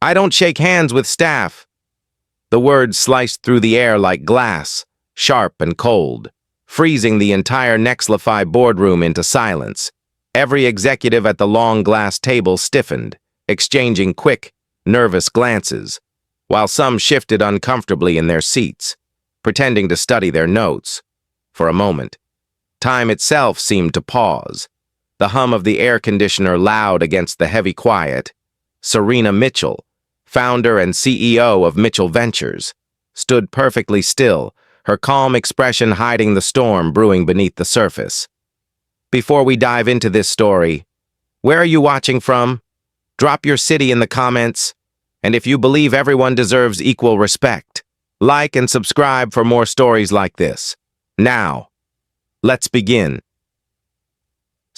I don't shake hands with staff. The words sliced through the air like glass, sharp and cold, freezing the entire Nexlify boardroom into silence. Every executive at the long glass table stiffened, exchanging quick, nervous glances, while some shifted uncomfortably in their seats, pretending to study their notes. For a moment, time itself seemed to pause, the hum of the air conditioner loud against the heavy quiet. Serena Mitchell, founder and CEO of Mitchell Ventures, stood perfectly still, her calm expression hiding the storm brewing beneath the surface. Before we dive into this story, where are you watching from? Drop your city in the comments. And if you believe everyone deserves equal respect, like and subscribe for more stories like this. Now, let's begin.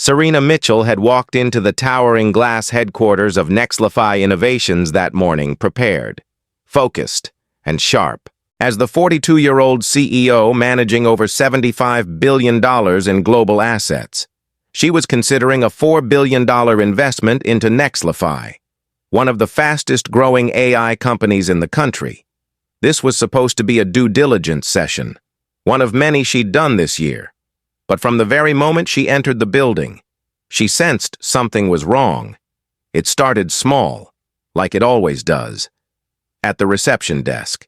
Serena Mitchell had walked into the towering glass headquarters of Nexlify Innovations that morning prepared, focused, and sharp. As the 42-year-old CEO managing over $75 billion in global assets, she was considering a $4 billion investment into Nexlify, one of the fastest-growing AI companies in the country. This was supposed to be a due diligence session, one of many she'd done this year. But from the very moment she entered the building, she sensed something was wrong. It started small, like it always does. At the reception desk,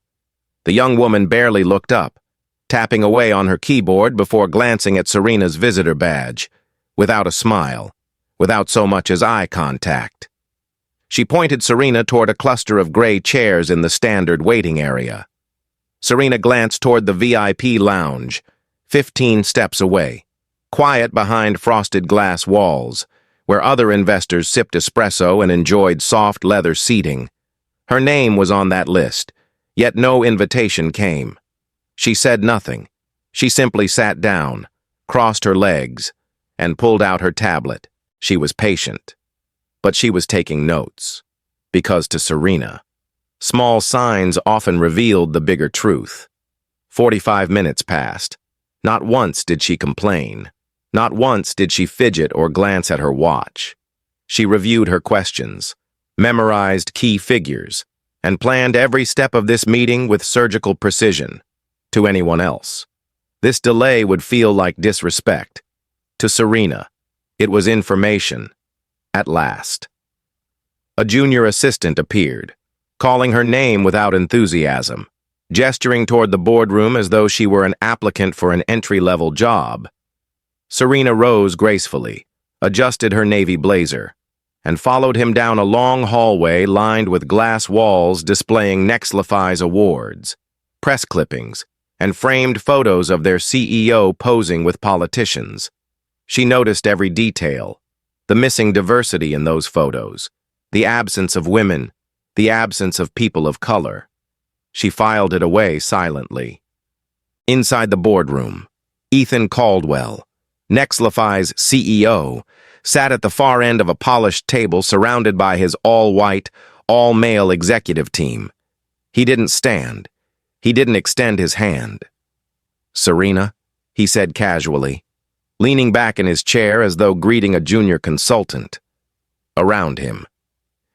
the young woman barely looked up, tapping away on her keyboard before glancing at Serena's visitor badge, without a smile, without so much as eye contact. She pointed Serena toward a cluster of gray chairs in the standard waiting area. Serena glanced toward the VIP lounge, 15 steps away, quiet behind frosted glass walls, where other investors sipped espresso and enjoyed soft leather seating. Her name was on that list, yet no invitation came. She said nothing. She simply sat down, crossed her legs, and pulled out her tablet. She was patient, but she was taking notes, because to Serena, small signs often revealed the bigger truth. 45 minutes passed. Not once did she complain. Not once did she fidget or glance at her watch. She reviewed her questions, memorized key figures, and planned every step of this meeting with surgical precision. To anyone else, this delay would feel like disrespect. To Serena, it was information. At last, a junior assistant appeared, calling her name without enthusiasm, gesturing toward the boardroom as though she were an applicant for an entry-level job. Serena rose gracefully, adjusted her navy blazer, and followed him down a long hallway lined with glass walls displaying Nexlify's awards, press clippings, and framed photos of their CEO posing with politicians. She noticed every detail, the missing diversity in those photos, the absence of women, the absence of people of color. She filed it away silently. Inside the boardroom, Ethan Caldwell, Nexlify's CEO, sat at the far end of a polished table surrounded by his all-white, all-male executive team. He didn't stand. He didn't extend his hand. "Serena," he said casually, leaning back in his chair as though greeting a junior consultant. Around him,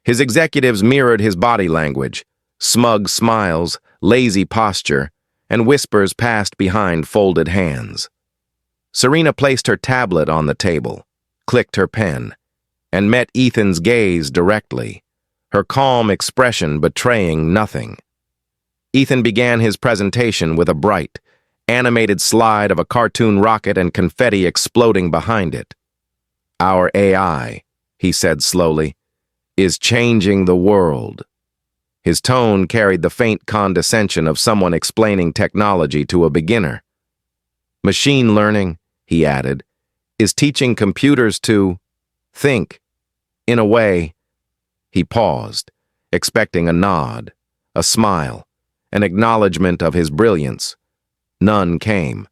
his executives mirrored his body language, smug smiles, lazy posture, and whispers passed behind folded hands. Serena placed her tablet on the table, clicked her pen, and met Ethan's gaze directly, her calm expression betraying nothing. Ethan began his presentation with a bright, animated slide of a cartoon rocket and confetti exploding behind it. "Our AI," he said slowly, "is changing the world." His tone carried the faint condescension of someone explaining technology to a beginner. "Machine learning," he added, "is teaching computers to think. In a way." He paused, expecting a nod, a smile, an acknowledgement of his brilliance. None came.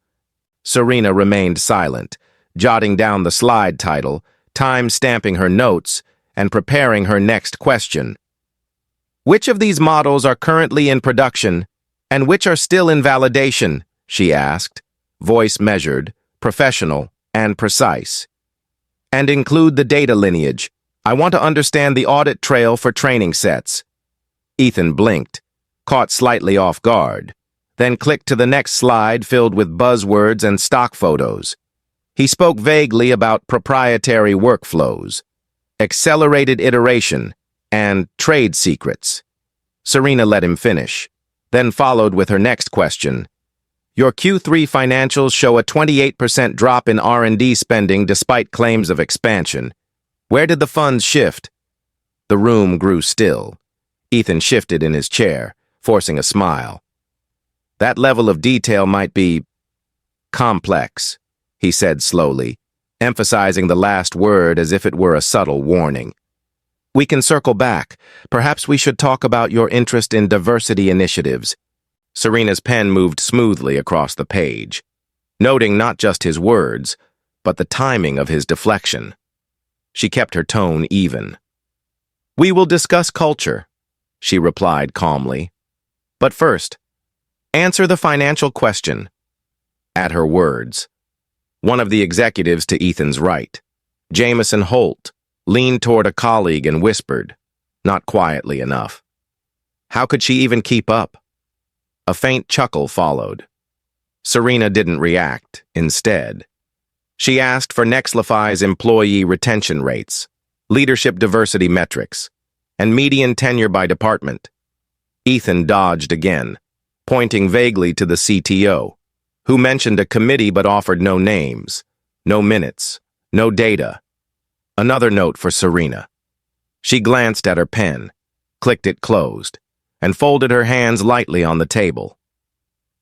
Serena remained silent, jotting down the slide title, time-stamping her notes, and preparing her next question. "Which of these models are currently in production, and which are still in validation?" she asked, voice measured, professional, and precise. "And include the data lineage. I want to understand the audit trail for training sets." Ethan blinked, caught slightly off guard, then clicked to the next slide filled with buzzwords and stock photos. He spoke vaguely about proprietary workflows, accelerated iteration, and trade secrets. Serena let him finish, then followed with her next question. Your Q3 financials show a 28% drop in R&D spending despite claims of expansion. Where did the funds shift? The room grew still. Ethan shifted in his chair, forcing a smile. That level of detail might be complex, he said slowly, emphasizing the last word as if it were a subtle warning. We can circle back. Perhaps we should talk about your interest in diversity initiatives. Serena's pen moved smoothly across the page, noting not just his words, but the timing of his deflection. She kept her tone even. We will discuss culture, she replied calmly. But first, answer the financial question. At her words, one of the executives to Ethan's right, Jameson Holt, leaned toward a colleague and whispered, not quietly enough. How could she even keep up? A faint chuckle followed. Serena didn't react, instead. She asked for Nexlify's employee retention rates, leadership diversity metrics, and median tenure by department. Ethan dodged again, pointing vaguely to the CTO, who mentioned a committee but offered no names, no minutes, no data. Another note for Serena. She glanced at her pen, clicked it closed, and folded her hands lightly on the table.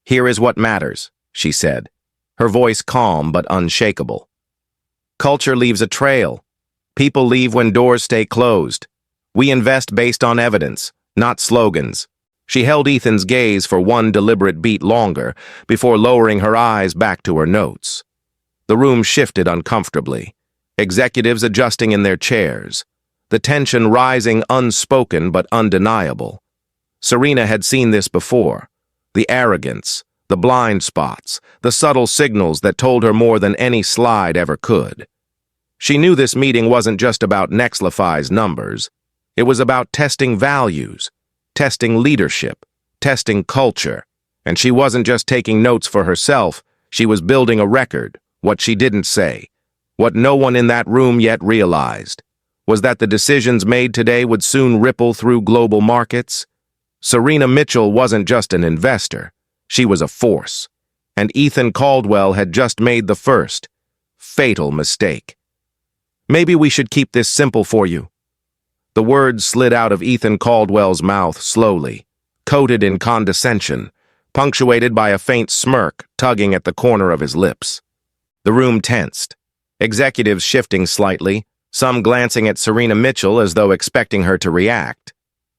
Here is what matters, she said, her voice calm but unshakable. Culture leaves a trail. People leave when doors stay closed. We invest based on evidence, not slogans. She held Ethan's gaze for one deliberate beat longer before lowering her eyes back to her notes. The room shifted uncomfortably, executives adjusting in their chairs, the tension rising unspoken but undeniable. Serena had seen this before, the arrogance, the blind spots, the subtle signals that told her more than any slide ever could. She knew this meeting wasn't just about Nexlify's numbers. It was about testing values, testing leadership, testing culture. And she wasn't just taking notes for herself, she was building a record, what she didn't say. What no one in that room yet realized was that the decisions made today would soon ripple through global markets. Serena Mitchell wasn't just an investor, she was a force. And Ethan Caldwell had just made the first, fatal mistake. Maybe we should keep this simple for you. The words slid out of Ethan Caldwell's mouth slowly, coated in condescension, punctuated by a faint smirk tugging at the corner of his lips. The room tensed, executives shifting slightly, some glancing at Serena Mitchell as though expecting her to react.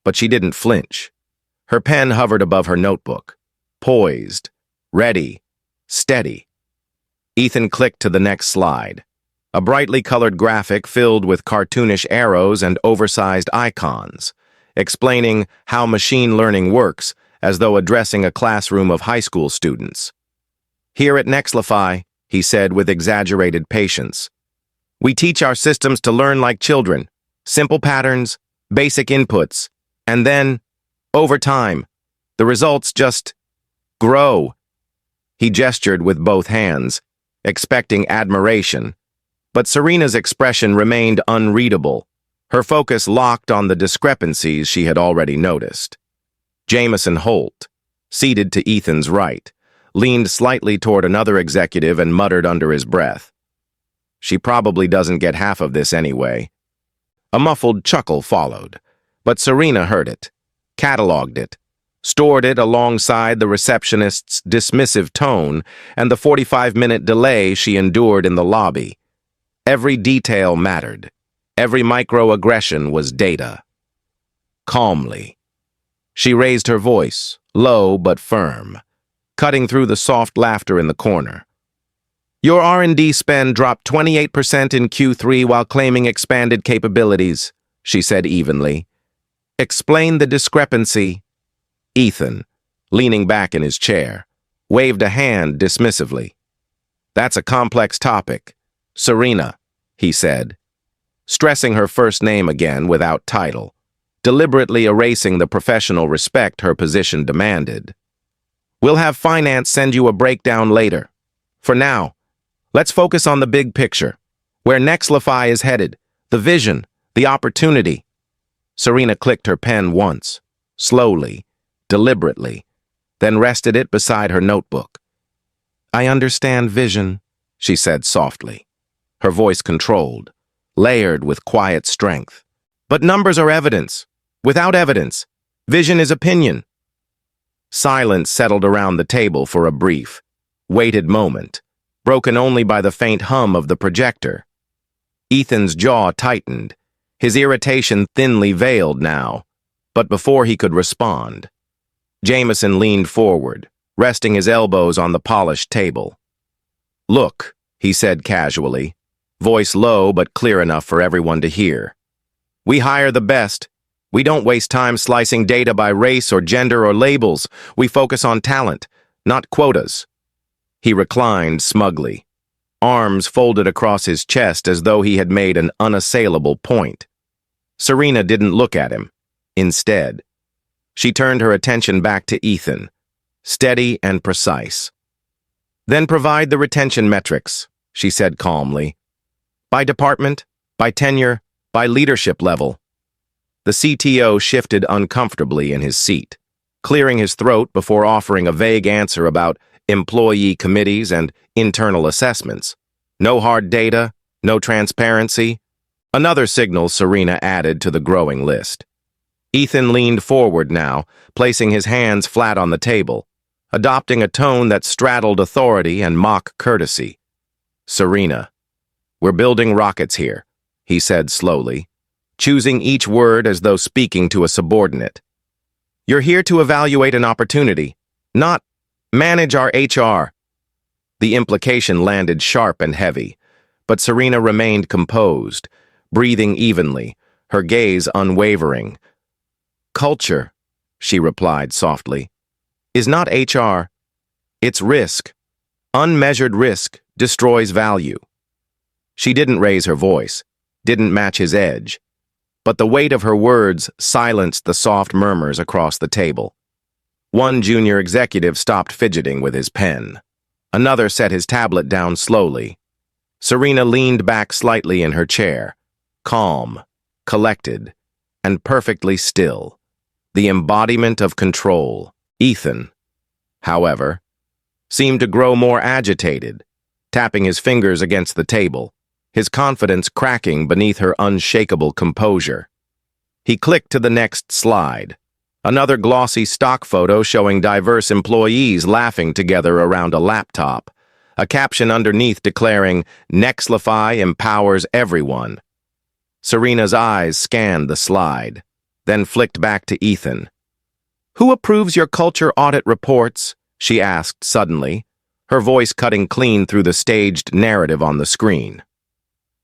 But she didn't flinch. Her pen hovered above her notebook, poised, ready, steady. Ethan clicked to the next slide. A brightly colored graphic filled with cartoonish arrows and oversized icons, explaining how machine learning works as though addressing a classroom of high school students. Here at Nexlify, he said with exaggerated patience, we teach our systems to learn like children, simple patterns, basic inputs, and then, over time, the results just grow. He gestured with both hands, expecting admiration. But Serena's expression remained unreadable, her focus locked on the discrepancies she had already noticed. Jameson Holt, seated to Ethan's right, leaned slightly toward another executive and muttered under his breath. She probably doesn't get half of this anyway. A muffled chuckle followed, but Serena heard it, cataloged it, stored it alongside the receptionist's dismissive tone and the 45-minute delay she endured in the lobby. Every detail mattered. Every microaggression was data. Calmly, she raised her voice, low but firm, cutting through the soft laughter in the corner. Your R&D spend dropped 28% in Q3 while claiming expanded capabilities, she said evenly. Explain the discrepancy. Ethan, leaning back in his chair, waved a hand dismissively. That's a complex topic. Serena, he said, stressing her first name again without title. deliberately erasing the professional respect her position demanded. "We'll have finance send you a breakdown later. For now, let's focus on the big picture, where Nexlify is headed, the vision, the opportunity." Serena clicked her pen once, slowly, deliberately, then rested it beside her notebook. "I understand vision," she said softly, her voice controlled, layered with quiet strength. "But numbers are evidence. Without evidence, vision is opinion." Silence settled around the table for a brief, weighted moment, broken only by the faint hum of the projector. Ethan's jaw tightened, his irritation thinly veiled now, but before he could respond, Jameson leaned forward, resting his elbows on the polished table. "Look," he said casually, voice low but clear enough for everyone to hear. "We hire the best. We don't waste time slicing data by race or gender or labels. We focus on talent, not quotas." He reclined smugly, arms folded across his chest as though he had made an unassailable point. Serena didn't look at him. Instead, she turned her attention back to Ethan, steady and precise. "Then provide the retention metrics," she said calmly. "By department, by tenure, by leadership level." The CTO shifted uncomfortably in his seat, clearing his throat before offering a vague answer about employee committees and internal assessments. No hard data, no transparency. Another signal Serena added to the growing list. Ethan leaned forward now, placing his hands flat on the table, adopting a tone that straddled authority and mock courtesy. "Serena, we're building rockets here," he said slowly, choosing each word as though speaking to a subordinate. "You're here to evaluate an opportunity, not manage our HR." The implication landed sharp and heavy, but Serena remained composed, breathing evenly, her gaze unwavering. "Culture," she replied softly, "is not HR. It's risk. Unmeasured risk destroys value." She didn't raise her voice, didn't match his edge, but the weight of her words silenced the soft murmurs across the table. One junior executive stopped fidgeting with his pen. Another set his tablet down slowly. Serena leaned back slightly in her chair, calm, collected, and perfectly still, the embodiment of control. Ethan, however, seemed to grow more agitated, tapping his fingers against the table, his confidence cracking beneath her unshakable composure. He clicked to the next slide, another glossy stock photo showing diverse employees laughing together around a laptop, a caption underneath declaring, "Nexlify empowers everyone." Serena's eyes scanned the slide, then flicked back to Ethan. "Who approves your culture audit reports?" she asked suddenly, her voice cutting clean through the staged narrative on the screen.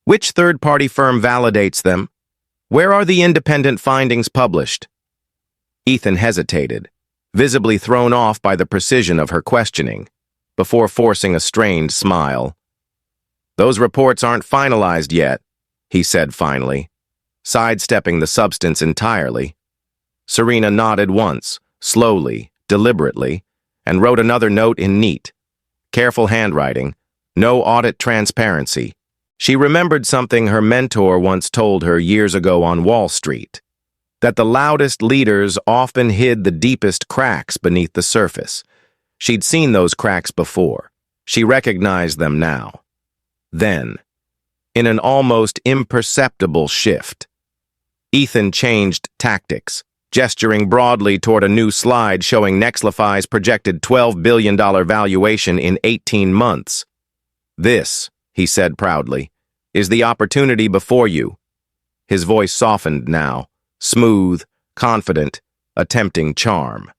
"Which third-party firm validates them? Where are the independent findings published?" Ethan hesitated, visibly thrown off by the precision of her questioning, before forcing a strained smile. "Those reports aren't finalized yet," he said finally, sidestepping the substance entirely. Serena nodded once, slowly, deliberately, and wrote another note in neat, careful handwriting, "No audit transparency." She remembered something her mentor once told her years ago on Wall Street, that the loudest leaders often hid the deepest cracks beneath the surface. She'd seen those cracks before. She recognized them now. Then, in an almost imperceptible shift, Ethan changed tactics, gesturing broadly toward a new slide showing Nexlify's projected $12 billion valuation in 18 months. "This," he said proudly, "is the opportunity before you." His voice softened now, smooth, confident, a tempting charm.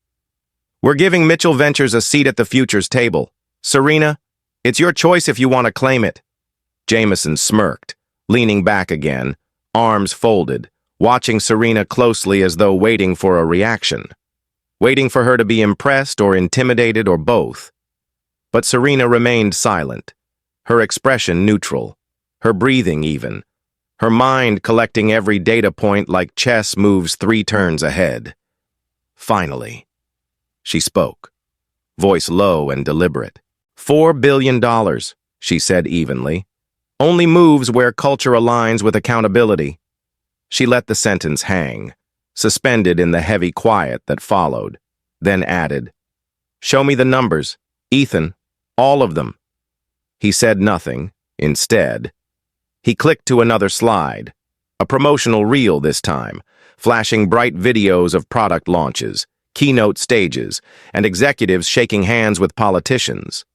"We're giving Mitchell Ventures a seat at the futures table. Serena, it's your choice if you want to claim it." Jameson smirked, leaning back again, arms folded, watching Serena closely as though waiting for a reaction, waiting for her to be impressed or intimidated or both. But Serena remained silent, her expression neutral, her breathing even, her mind collecting every data point like chess moves 3 turns ahead. Finally, she spoke, voice low and deliberate. $4 billion, she said evenly. Only moves where culture aligns with accountability. She let the sentence hang, suspended in the heavy quiet that followed, then added, "Show me the numbers, Ethan, all of them." He said nothing. Instead, he clicked to another slide, a promotional reel this time, flashing bright videos of product launches, keynote stages, and executives shaking hands with politicians.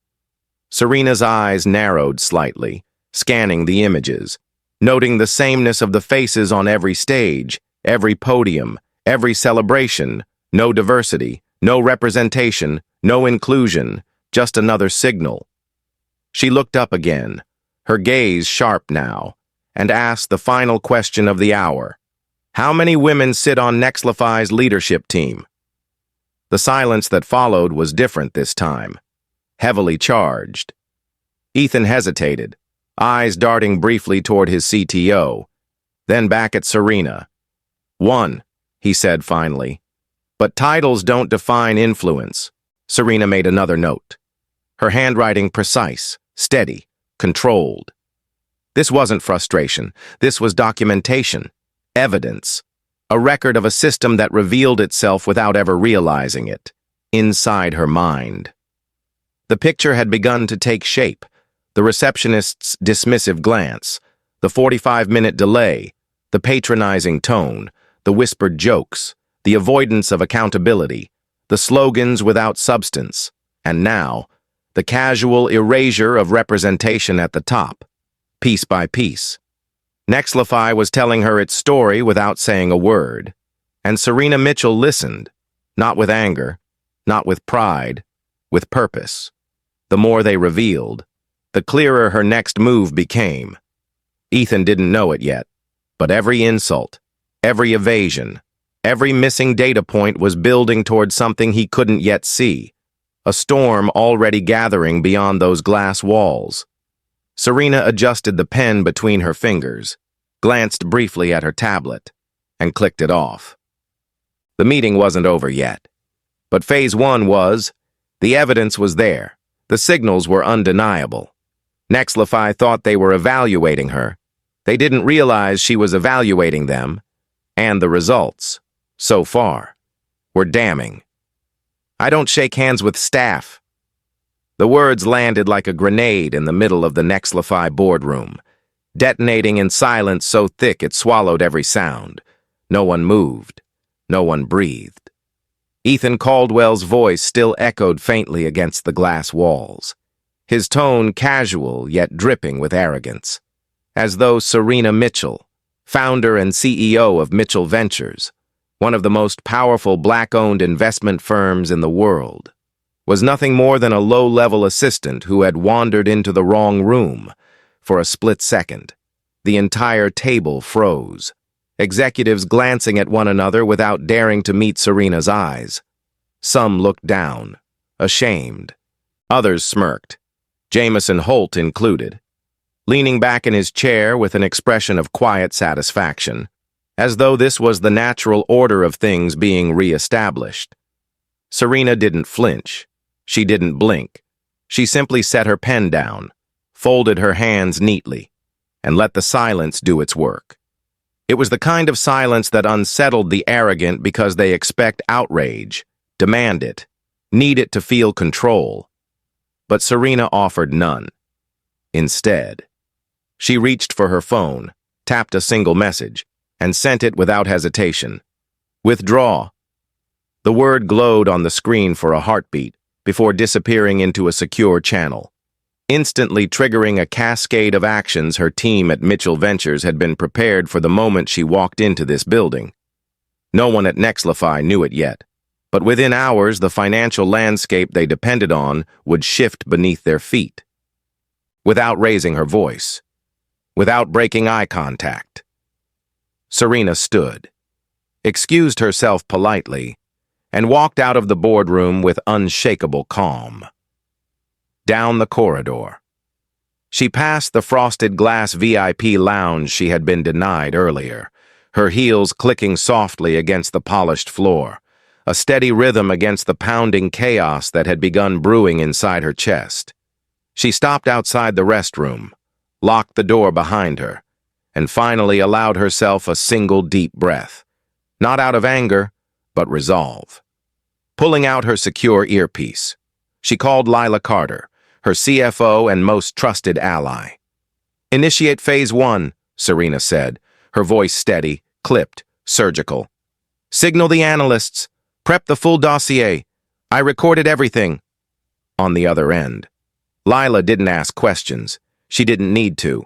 Serena's eyes narrowed slightly, scanning the images, noting the sameness of the faces on every stage, every podium, every celebration. No diversity, no representation, no inclusion, just another signal. She looked up again, her gaze sharp now, and asked the final question of the hour. How many women sit on Nexlify's leadership team? The silence that followed was different this time, heavily charged. Ethan hesitated, eyes darting briefly toward his CTO, then back at Serena. "1," he said finally. "But titles don't define influence." Serena made another note, her handwriting precise, steady, controlled. This wasn't frustration. This was documentation, evidence, a record of a system that revealed itself without ever realizing it, inside her mind. The picture had begun to take shape. The receptionist's dismissive glance, the 45-minute delay, the patronizing tone, the whispered jokes, the avoidance of accountability, the slogans without substance, and now, the casual erasure of representation at the top, piece by piece. Nexlify was telling her its story without saying a word, and Serena Mitchell listened, not with anger, not with pride, with purpose. The more they revealed, the clearer her next move became. Ethan didn't know it yet, but every insult, every evasion, every missing data point was building toward something he couldn't yet see, a storm already gathering beyond those glass walls. Serena adjusted the pen between her fingers, glanced briefly at her tablet, and clicked it off. The meeting wasn't over yet, but phase 1 was. The evidence was there. The signals were undeniable. Nexlify thought they were evaluating her. They didn't realize she was evaluating them, and the results, so far, were damning. "I don't shake hands with staff." The words landed like a grenade in the middle of the Nexlify boardroom, detonating in silence so thick it swallowed every sound. No one moved. No one breathed. Ethan Caldwell's voice still echoed faintly against the glass walls, his tone casual yet dripping with arrogance, as though Serena Mitchell, founder and CEO of Mitchell Ventures, one of the most powerful black-owned investment firms in the world, was nothing more than a low-level assistant who had wandered into the wrong room. For a split second, the entire table froze, executives glancing at one another without daring to meet Serena's eyes. Some looked down, ashamed. Others smirked, Jameson Holt included, leaning back in his chair with an expression of quiet satisfaction, as though this was the natural order of things being re-established. Serena didn't flinch. She didn't blink. She simply set her pen down, folded her hands neatly, and let the silence do its work. It was the kind of silence that unsettled the arrogant because they expect outrage, demand it, need it to feel control. But Serena offered none. Instead, she reached for her phone, tapped a single message, and sent it without hesitation. "Withdraw." The word glowed on the screen for a heartbeat before disappearing into a secure channel, instantly triggering a cascade of actions her team at Mitchell Ventures had been prepared for the moment she walked into this building. No one at Nexlify knew it yet, but within hours the financial landscape they depended on would shift beneath their feet. Without raising her voice, without breaking eye contact, Serena stood, excused herself politely, and walked out of the boardroom with unshakable calm. Down the corridor, She passed the frosted glass VIP lounge she had been denied earlier, her heels clicking softly against the polished floor, a steady rhythm against the pounding chaos that had begun brewing inside her chest. She stopped outside the restroom, locked the door behind her, and finally allowed herself a single deep breath, not out of anger, but resolve. Pulling out her secure earpiece, she called Lila Carter, her CFO and most trusted ally. "Initiate Phase 1, Serena said, her voice steady, clipped, surgical. "Signal the analysts. Prep the full dossier. I recorded everything." On the other end, Lila didn't ask questions. She didn't need to.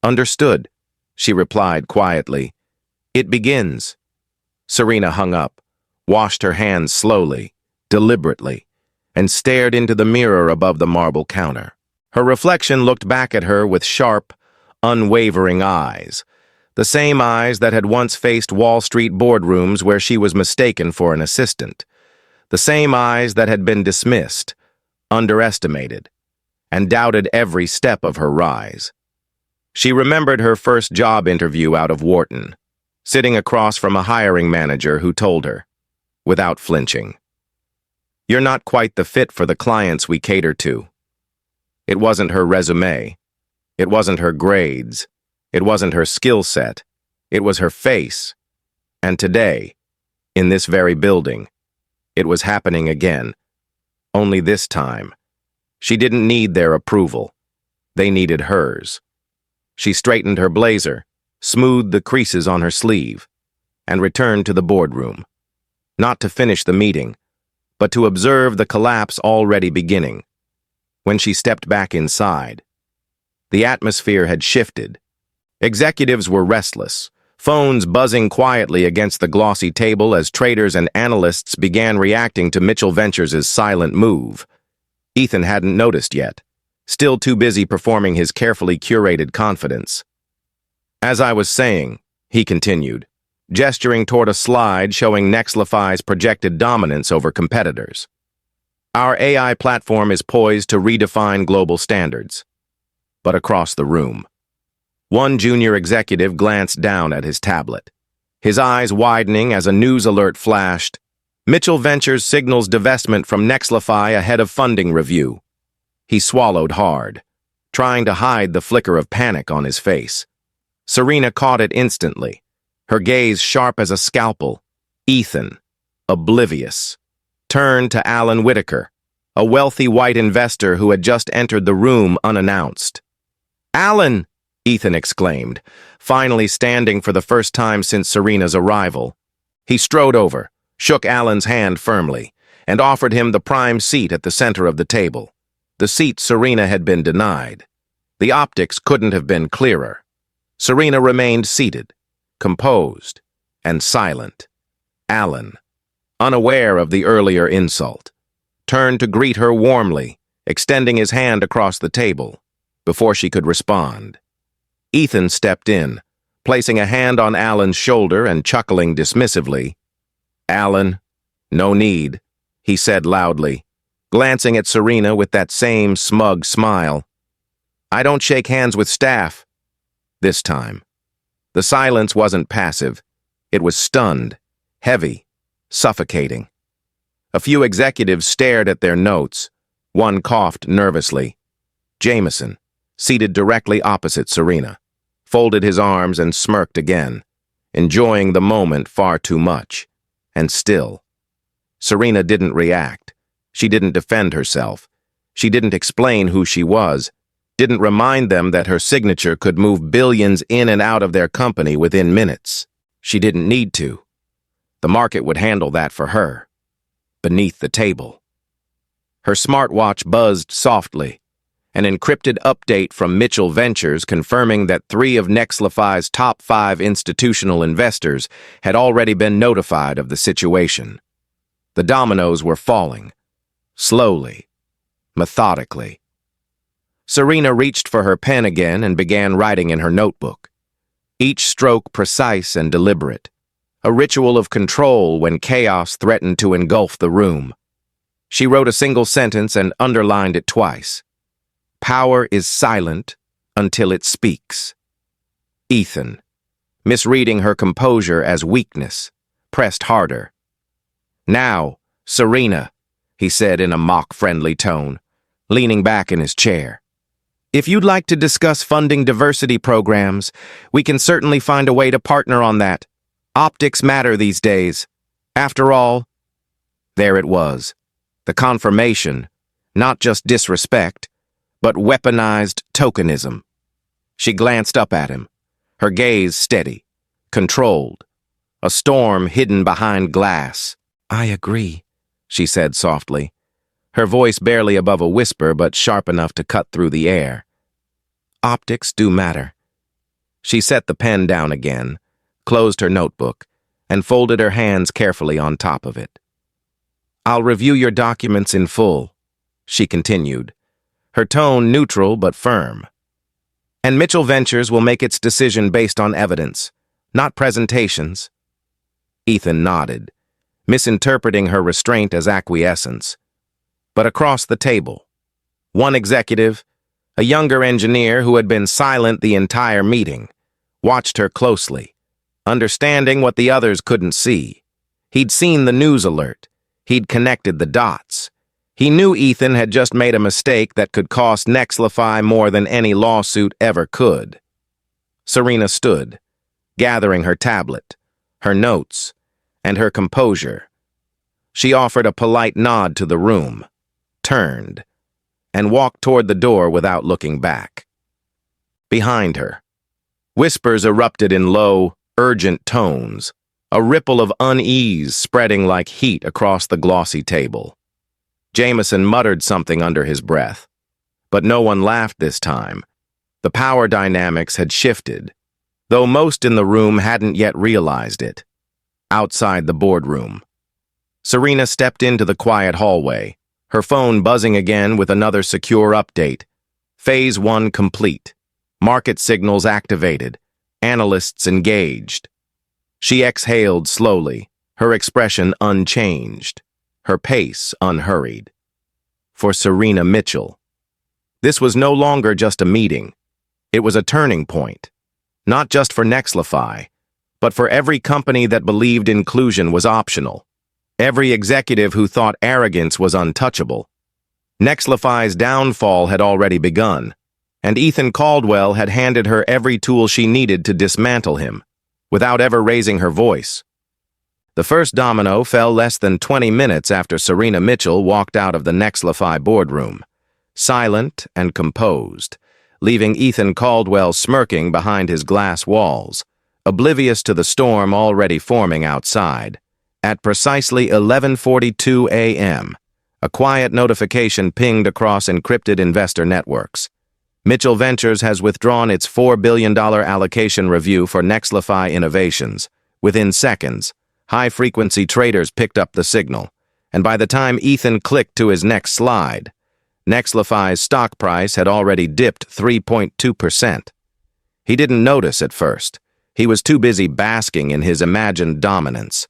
"Understood," she replied quietly. "It begins." Serena hung up, washed her hands slowly, deliberately, and stared into the mirror above the marble counter. Her reflection looked back at her with sharp, unwavering eyes, the same eyes that had once faced Wall Street boardrooms where she was mistaken for an assistant, the same eyes that had been dismissed, underestimated, and doubted every step of her rise. She remembered her first job interview out of Wharton, sitting across from a hiring manager who told her, without flinching, "You're not quite the fit for the clients we cater to." It wasn't her resume. It wasn't her grades. It wasn't her skill set. It was her face. And today, in this very building, it was happening again. Only this time, she didn't need their approval. They needed hers. She straightened her blazer, smoothed the creases on her sleeve, and returned to the boardroom. Not to finish the meeting, but to observe the collapse already beginning. When she stepped back inside, the atmosphere had shifted. Executives were restless, phones buzzing quietly against the glossy table as traders and analysts began reacting to Mitchell Ventures' silent move. Ethan hadn't noticed yet, still too busy performing his carefully curated confidence. "As I was saying," he continued, gesturing toward a slide showing Nexlify's projected dominance over competitors. "Our AI platform is poised to redefine global standards." But across the room, one junior executive glanced down at his tablet, his eyes widening as a news alert flashed. "Mitchell Ventures signals divestment from Nexlify ahead of funding review." He swallowed hard, trying to hide the flicker of panic on his face. Serena caught it instantly, her gaze sharp as a scalpel. Ethan, oblivious, turned to Alan Whitaker, a wealthy white investor who had just entered the room unannounced. "Alan!" Ethan exclaimed, finally standing for the first time since Serena's arrival. He strode over, shook Alan's hand firmly, and offered him the prime seat at the center of the table, the seat Serena had been denied. The optics couldn't have been clearer. Serena remained seated, composed, and silent. Alan, unaware of the earlier insult, turned to greet her warmly, extending his hand across the table, before she could respond. Ethan stepped in, placing a hand on Alan's shoulder and chuckling dismissively. "Alan, no need," he said loudly, glancing at Serena with that same smug smile. "I don't shake hands with staff." This time, the silence wasn't passive. It was stunned, heavy, suffocating. A few executives stared at their notes. One coughed nervously. Jameson, seated directly opposite Serena, folded his arms and smirked again, enjoying the moment far too much. And still, Serena didn't react. She didn't defend herself. She didn't explain who she was, didn't remind them that her signature could move billions in and out of their company within minutes. She didn't need to. The market would handle that for her. Beneath the table, her smartwatch buzzed softly, an encrypted update from Mitchell Ventures confirming that 3 of Nexlify's top 5 institutional investors had already been notified of the situation. The dominoes were falling, slowly, methodically. Serena reached for her pen again and began writing in her notebook, each stroke precise and deliberate, a ritual of control when chaos threatened to engulf the room. She wrote a single sentence and underlined it twice. Power is silent until it speaks. Ethan, misreading her composure as weakness, pressed harder. Now, Serena, he said in a mock-friendly tone, leaning back in his chair. If you'd like to discuss funding diversity programs, we can certainly find a way to partner on that. Optics matter these days. After all, there it was, the confirmation, not just disrespect, but weaponized tokenism. She glanced up at him, her gaze steady, controlled, a storm hidden behind glass. I agree, she said softly, her voice barely above a whisper but sharp enough to cut through the air. Optics do matter. She set the pen down again, closed her notebook, and folded her hands carefully on top of it. I'll review your documents in full, she continued, her tone neutral but firm. And Mitchell Ventures will make its decision based on evidence, not presentations. Ethan nodded, misinterpreting her restraint as acquiescence. But across the table, one executive, a younger engineer who had been silent the entire meeting, watched her closely, understanding what the others couldn't see. He'd seen the news alert. He'd connected the dots. He knew Ethan had just made a mistake that could cost Nexlify more than any lawsuit ever could. Serena stood, gathering her tablet, her notes, and her composure. She offered a polite nod to the room, turned, and walked toward the door without looking back. Behind her, whispers erupted in low, urgent tones, a ripple of unease spreading like heat across the glossy table. Jameson muttered something under his breath, but no one laughed this time. The power dynamics had shifted, though most in the room hadn't yet realized it. Outside the boardroom, Serena stepped into the quiet hallway, her phone buzzing again with another secure update. Phase 1 complete. Market signals activated. Analysts engaged. She exhaled slowly, her expression unchanged, her pace unhurried. For Serena Mitchell, this was no longer just a meeting. It was a turning point, not just for Nexlify, but for every company that believed inclusion was optional, every executive who thought arrogance was untouchable. Nexlify's downfall had already begun, and Ethan Caldwell had handed her every tool she needed to dismantle him, without ever raising her voice. The first domino fell less than 20 minutes after Serena Mitchell walked out of the Nexlify boardroom, silent and composed, leaving Ethan Caldwell smirking behind his glass walls, oblivious to the storm already forming outside. At precisely 11:42 a.m., a quiet notification pinged across encrypted investor networks. Mitchell Ventures has withdrawn its $4 billion allocation review for Nexlify Innovations. Within seconds, high-frequency traders picked up the signal, and by the time Ethan clicked to his next slide, Nexlify's stock price had already dipped 3.2%. He didn't notice at first. He was too busy basking in his imagined dominance,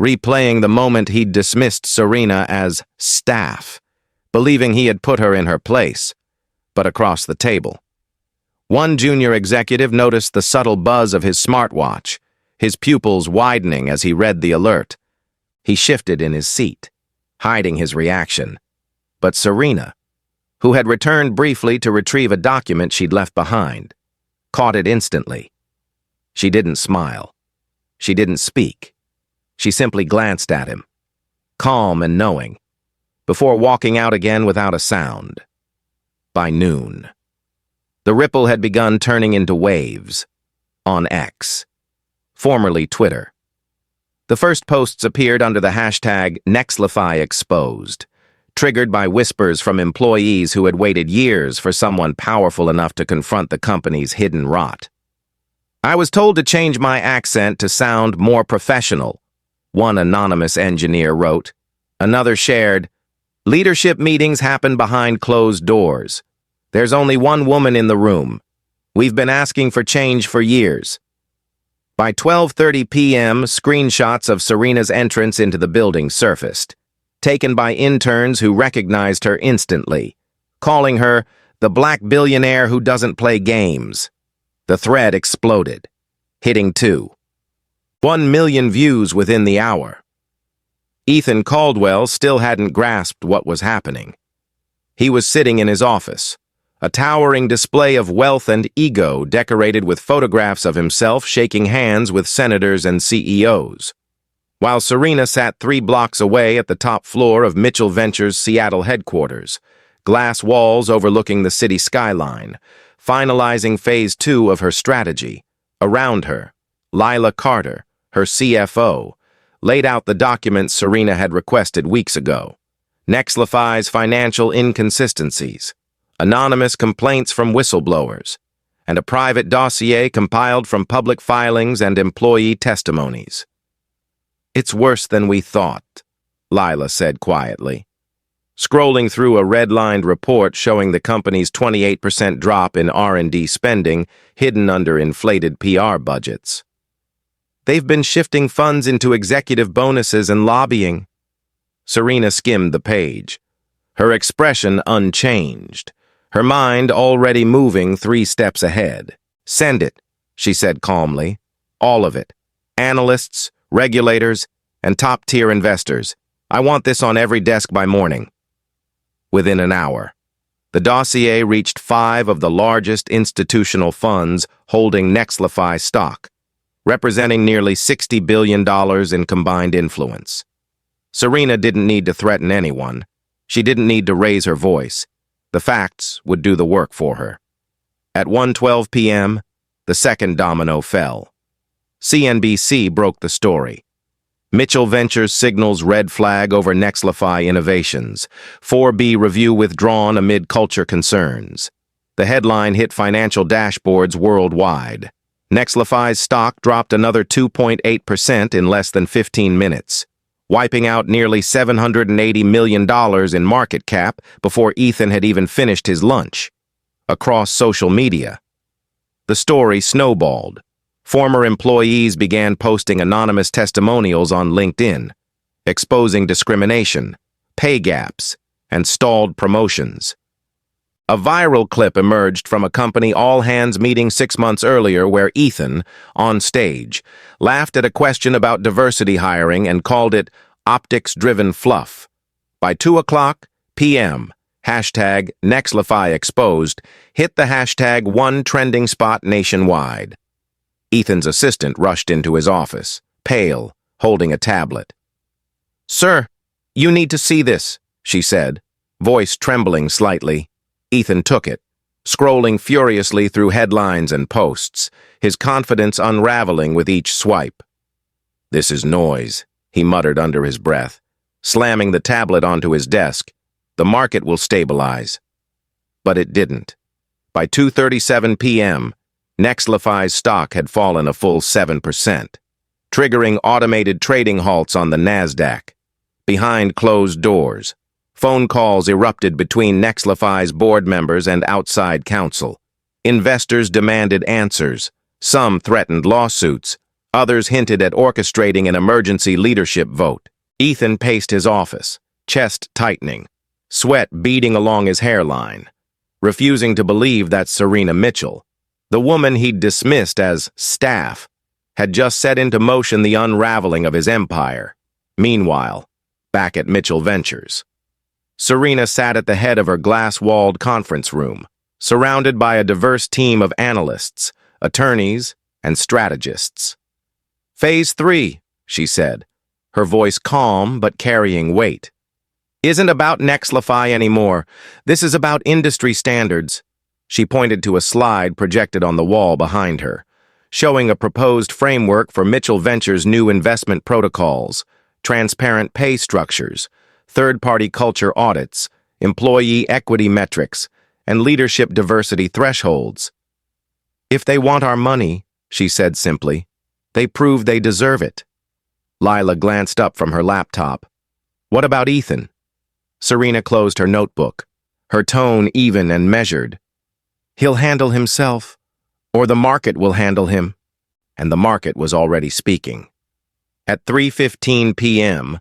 replaying the moment he'd dismissed Serena as staff, believing he had put her in her place. But across the table, one junior executive noticed the subtle buzz of his smartwatch, his pupils widening as he read the alert. He shifted in his seat, hiding his reaction. But Serena, who had returned briefly to retrieve a document she'd left behind, caught it instantly. She didn't smile. She didn't speak. She simply glanced at him, calm and knowing, before walking out again without a sound. By noon, the ripple had begun turning into waves on X, formerly Twitter. The first posts appeared under the hashtag #NexlifyExposed, triggered by whispers from employees who had waited years for someone powerful enough to confront the company's hidden rot. I was told to change my accent to sound more professional, one anonymous engineer wrote. Another shared, leadership meetings happen behind closed doors. There's only one woman in the room. We've been asking for change for years. By 12:30 p.m., screenshots of Serena's entrance into the building surfaced, taken by interns who recognized her instantly, calling her The black billionaire who doesn't play games. The thread exploded, hitting 1 million views within the hour. Ethan Caldwell still hadn't grasped what was happening. He was sitting in his office, a towering display of wealth and ego decorated with photographs of himself shaking hands with senators and CEOs, while Serena sat 3 blocks away at the top floor of Mitchell Ventures' Seattle headquarters, glass walls overlooking the city skyline, finalizing Phase 2 of her strategy. Around her, Lila Carter, her CFO, laid out the documents Serena had requested weeks ago. Nexlify's financial inconsistencies, anonymous complaints from whistleblowers, and a private dossier compiled from public filings and employee testimonies. "It's worse than we thought," Lila said quietly, scrolling through a red-lined report showing the company's 28% drop in R&D spending hidden under inflated PR budgets. "They've been shifting funds into executive bonuses and lobbying." Serena skimmed the page, her expression unchanged, her mind already moving 3 steps ahead. "Send it," she said calmly. "All of it. Analysts, regulators, and top-tier investors. I want this on every desk by morning." Within an hour, the dossier reached 5 of the largest institutional funds holding Nexlify stock, representing nearly $60 billion in combined influence. Serena didn't need to threaten anyone. She didn't need to raise her voice. The facts would do the work for her. At 1:12 p.m., the second domino fell. CNBC broke the story. Mitchell Ventures signals red flag over Nexlify Innovations. 4B review withdrawn amid culture concerns. The headline hit financial dashboards worldwide. Nexlify's stock dropped another 2.8% in less than 15 minutes, wiping out nearly $780 million in market cap before Ethan had even finished his lunch. Across social media, the story snowballed. Former employees began posting anonymous testimonials on LinkedIn, exposing discrimination, pay gaps, and stalled promotions. A viral clip emerged from a company all-hands meeting 6 months earlier where Ethan, on stage, laughed at a question about diversity hiring and called it optics-driven fluff. By 2 p.m., hashtag #NexlifyExposed hit the hashtag #1 trending spot nationwide. Ethan's assistant rushed into his office, pale, holding a tablet. "Sir, you need to see this," she said, voice trembling slightly. Ethan took it, scrolling furiously through headlines and posts, his confidence unraveling with each swipe. "This is noise," he muttered under his breath, slamming the tablet onto his desk. "The market will stabilize." But it didn't. By 2:37 p.m., Nexlify's stock had fallen a full 7%, triggering automated trading halts on the NASDAQ. Behind closed doors, phone calls erupted between Nexlify's board members and outside counsel. Investors demanded answers. Some threatened lawsuits. Others hinted at orchestrating an emergency leadership vote. Ethan paced his office, chest tightening, sweat beading along his hairline, refusing to believe that Serena Mitchell, the woman he'd dismissed as staff, had just set into motion the unraveling of his empire. Meanwhile, back at Mitchell Ventures, Serena sat at the head of her glass-walled conference room, surrounded by a diverse team of analysts, attorneys, and strategists. "Phase 3, she said, her voice calm but carrying weight, "isn't about Nexlify anymore. This is about industry standards." She pointed to a slide projected on the wall behind her, showing a proposed framework for Mitchell Ventures' new investment protocols, transparent pay structures, third-party culture audits, employee equity metrics, and leadership diversity thresholds. "If they want our money," she said simply, "they prove they deserve it." Lila glanced up from her laptop. "What about Ethan?" Serena closed her notebook, her tone even and measured. "He'll handle himself, or the market will handle him." And the market was already speaking. At 3:15 p.m.,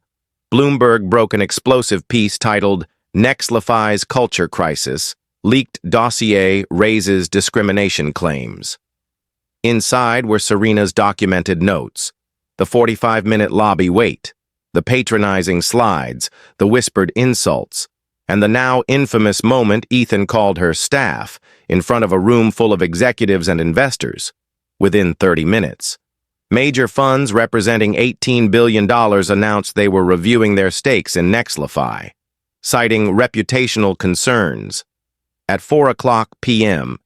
Bloomberg broke an explosive piece titled "Nexlify's Culture Crisis," Leaked dossier raises discrimination claims. Inside were Serena's documented notes, the 45-minute lobby wait, the patronizing slides, the whispered insults, and the now infamous moment Ethan called her staff in front of a room full of executives and investors. Within 30 minutes, major funds representing $18 billion announced they were reviewing their stakes in Nexlify, citing reputational concerns. At 4:00 p.m.,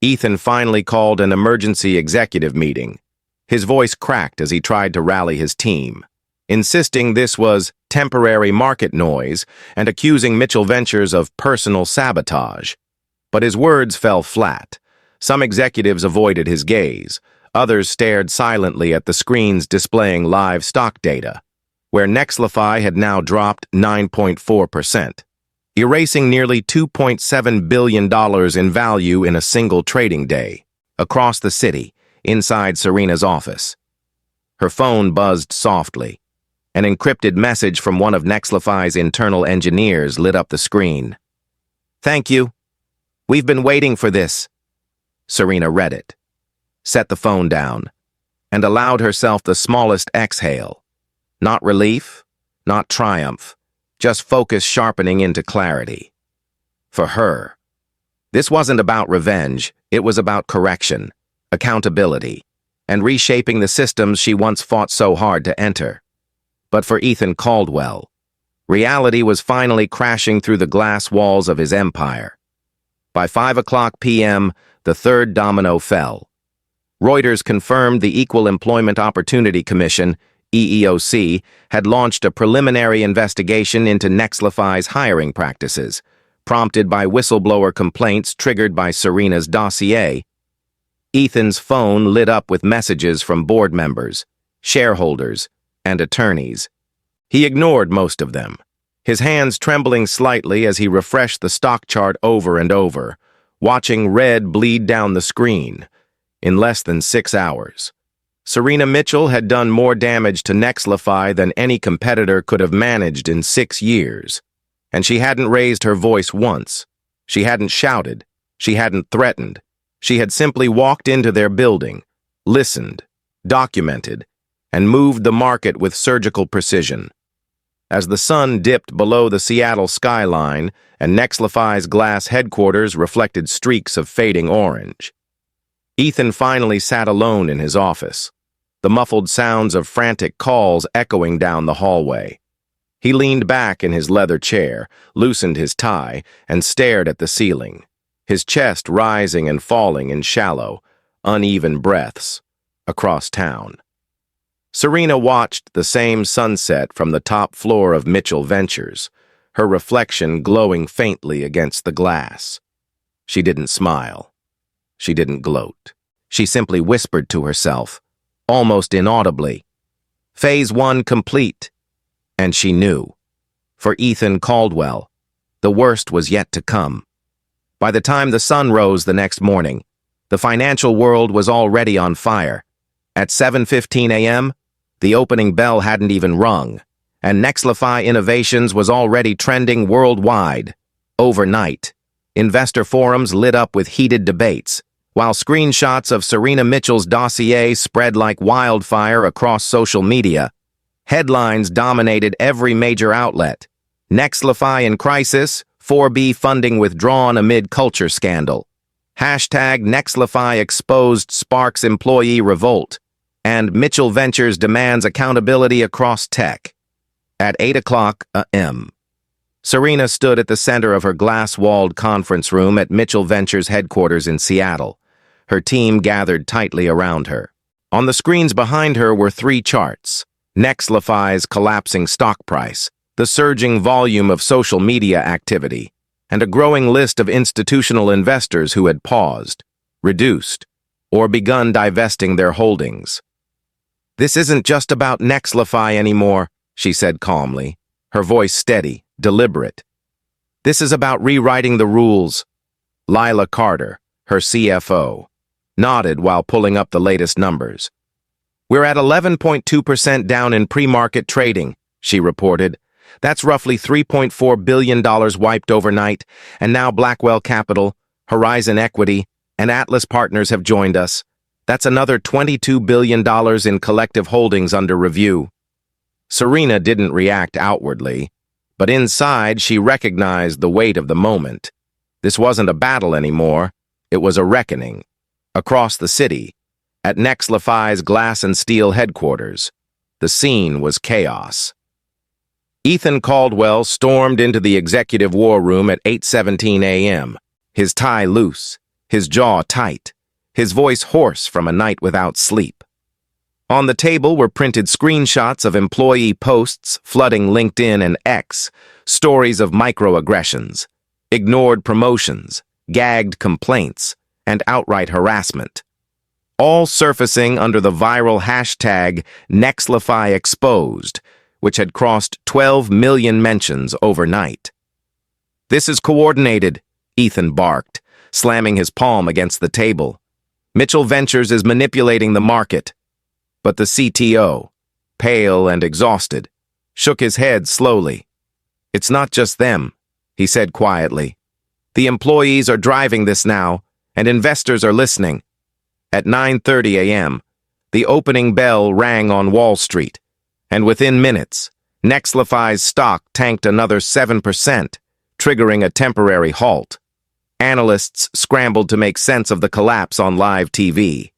Ethan finally called an emergency executive meeting. His voice cracked as he tried to rally his team, insisting this was temporary market noise and accusing Mitchell Ventures of personal sabotage. But his words fell flat. Some executives avoided his gaze. Others stared silently at the screens displaying live stock data, where Nexlify had now dropped 9.4%, erasing nearly $2.7 billion in value in a single trading day. Across the city, inside Serena's office, her phone buzzed softly. An encrypted message from one of Nexlify's internal engineers lit up the screen. "Thank you. We've been waiting for this." Serena read it, set the phone down, and allowed herself the smallest exhale. Not relief, not triumph, just focus sharpening into clarity. For her, this wasn't about revenge, it was about correction, accountability, and reshaping the systems she once fought so hard to enter. But for Ethan Caldwell, reality was finally crashing through the glass walls of his empire. By 5:00 p.m., the third domino fell. Reuters confirmed the Equal Employment Opportunity Commission, EEOC, had launched a preliminary investigation into Nexlify's hiring practices, prompted by whistleblower complaints triggered by Serena's dossier. Ethan's phone lit up with messages from board members, shareholders, and attorneys. He ignored most of them, his hands trembling slightly as he refreshed the stock chart over and over, watching red bleed down the screen. In less than 6 hours, Serena Mitchell had done more damage to Nexlify than any competitor could have managed in 6 years. And she hadn't raised her voice once. She hadn't shouted. She hadn't threatened. She had simply walked into their building, listened, documented, and moved the market with surgical precision. As the sun dipped below the Seattle skyline and Nexlify's glass headquarters reflected streaks of fading orange, Ethan finally sat alone in his office, the muffled sounds of frantic calls echoing down the hallway. He leaned back in his leather chair, loosened his tie, and stared at the ceiling, his chest rising and falling in shallow, uneven breaths across town. Serena watched the same sunset from the top floor of Mitchell Ventures, her reflection glowing faintly against the glass. She didn't smile. She didn't gloat. She simply whispered to herself, almost inaudibly, "Phase 1 complete." And she knew. For Ethan Caldwell, the worst was yet to come. By the time the sun rose the next morning, the financial world was already on fire. At 7:15 a.m., the opening bell hadn't even rung, and Nexlify Innovations was already trending worldwide. Overnight, investor forums lit up with heated debates, while screenshots of Serena Mitchell's dossier spread like wildfire across social media. Headlines dominated every major outlet. Nexlify in crisis, 4B funding withdrawn amid culture scandal. Hashtag Nexlify exposed sparks employee revolt. And Mitchell Ventures demands accountability across tech. At 8:00 a.m., Serena stood at the center of her glass-walled conference room at Mitchell Ventures headquarters in Seattle. Her team gathered tightly around her. On the screens behind her were 3 charts: Nexlify's collapsing stock price, the surging volume of social media activity, and a growing list of institutional investors who had paused, reduced, or begun divesting their holdings. "This isn't just about Nexlify anymore," she said calmly, her voice steady, deliberate. "This is about rewriting the rules." Lila Carter, her CFO, nodded while pulling up the latest numbers. "We're at 11.2% down in pre-market trading," she reported, That's roughly $3.4 billion wiped overnight, and now Blackwell Capital, Horizon Equity, and Atlas Partners have joined us. That's another $22 billion in collective holdings under review. Serena didn't react outwardly, but inside she recognized the weight of the moment. This wasn't a battle anymore, it was a reckoning. Across the city, at Nexlify's glass and steel headquarters, the scene was chaos. Ethan Caldwell stormed into the executive war room at 8:17 a.m., his tie loose, his jaw tight, his voice hoarse from a night without sleep. On the table were printed screenshots of employee posts flooding LinkedIn and X, stories of microaggressions, ignored promotions, gagged complaints, and outright harassment, all surfacing under the viral hashtag #NexlifyExposed, which had crossed 12 million mentions overnight. "This is coordinated," Ethan barked, slamming his palm against the table. "Mitchell Ventures is manipulating the market." But the CTO, pale and exhausted, shook his head slowly. "It's not just them," he said quietly. "The employees are driving this now, and investors are listening." At 9:30 a.m., the opening bell rang on Wall Street, and within minutes, Nexlify's stock tanked another 7%, triggering a temporary halt. Analysts scrambled to make sense of the collapse on live TV.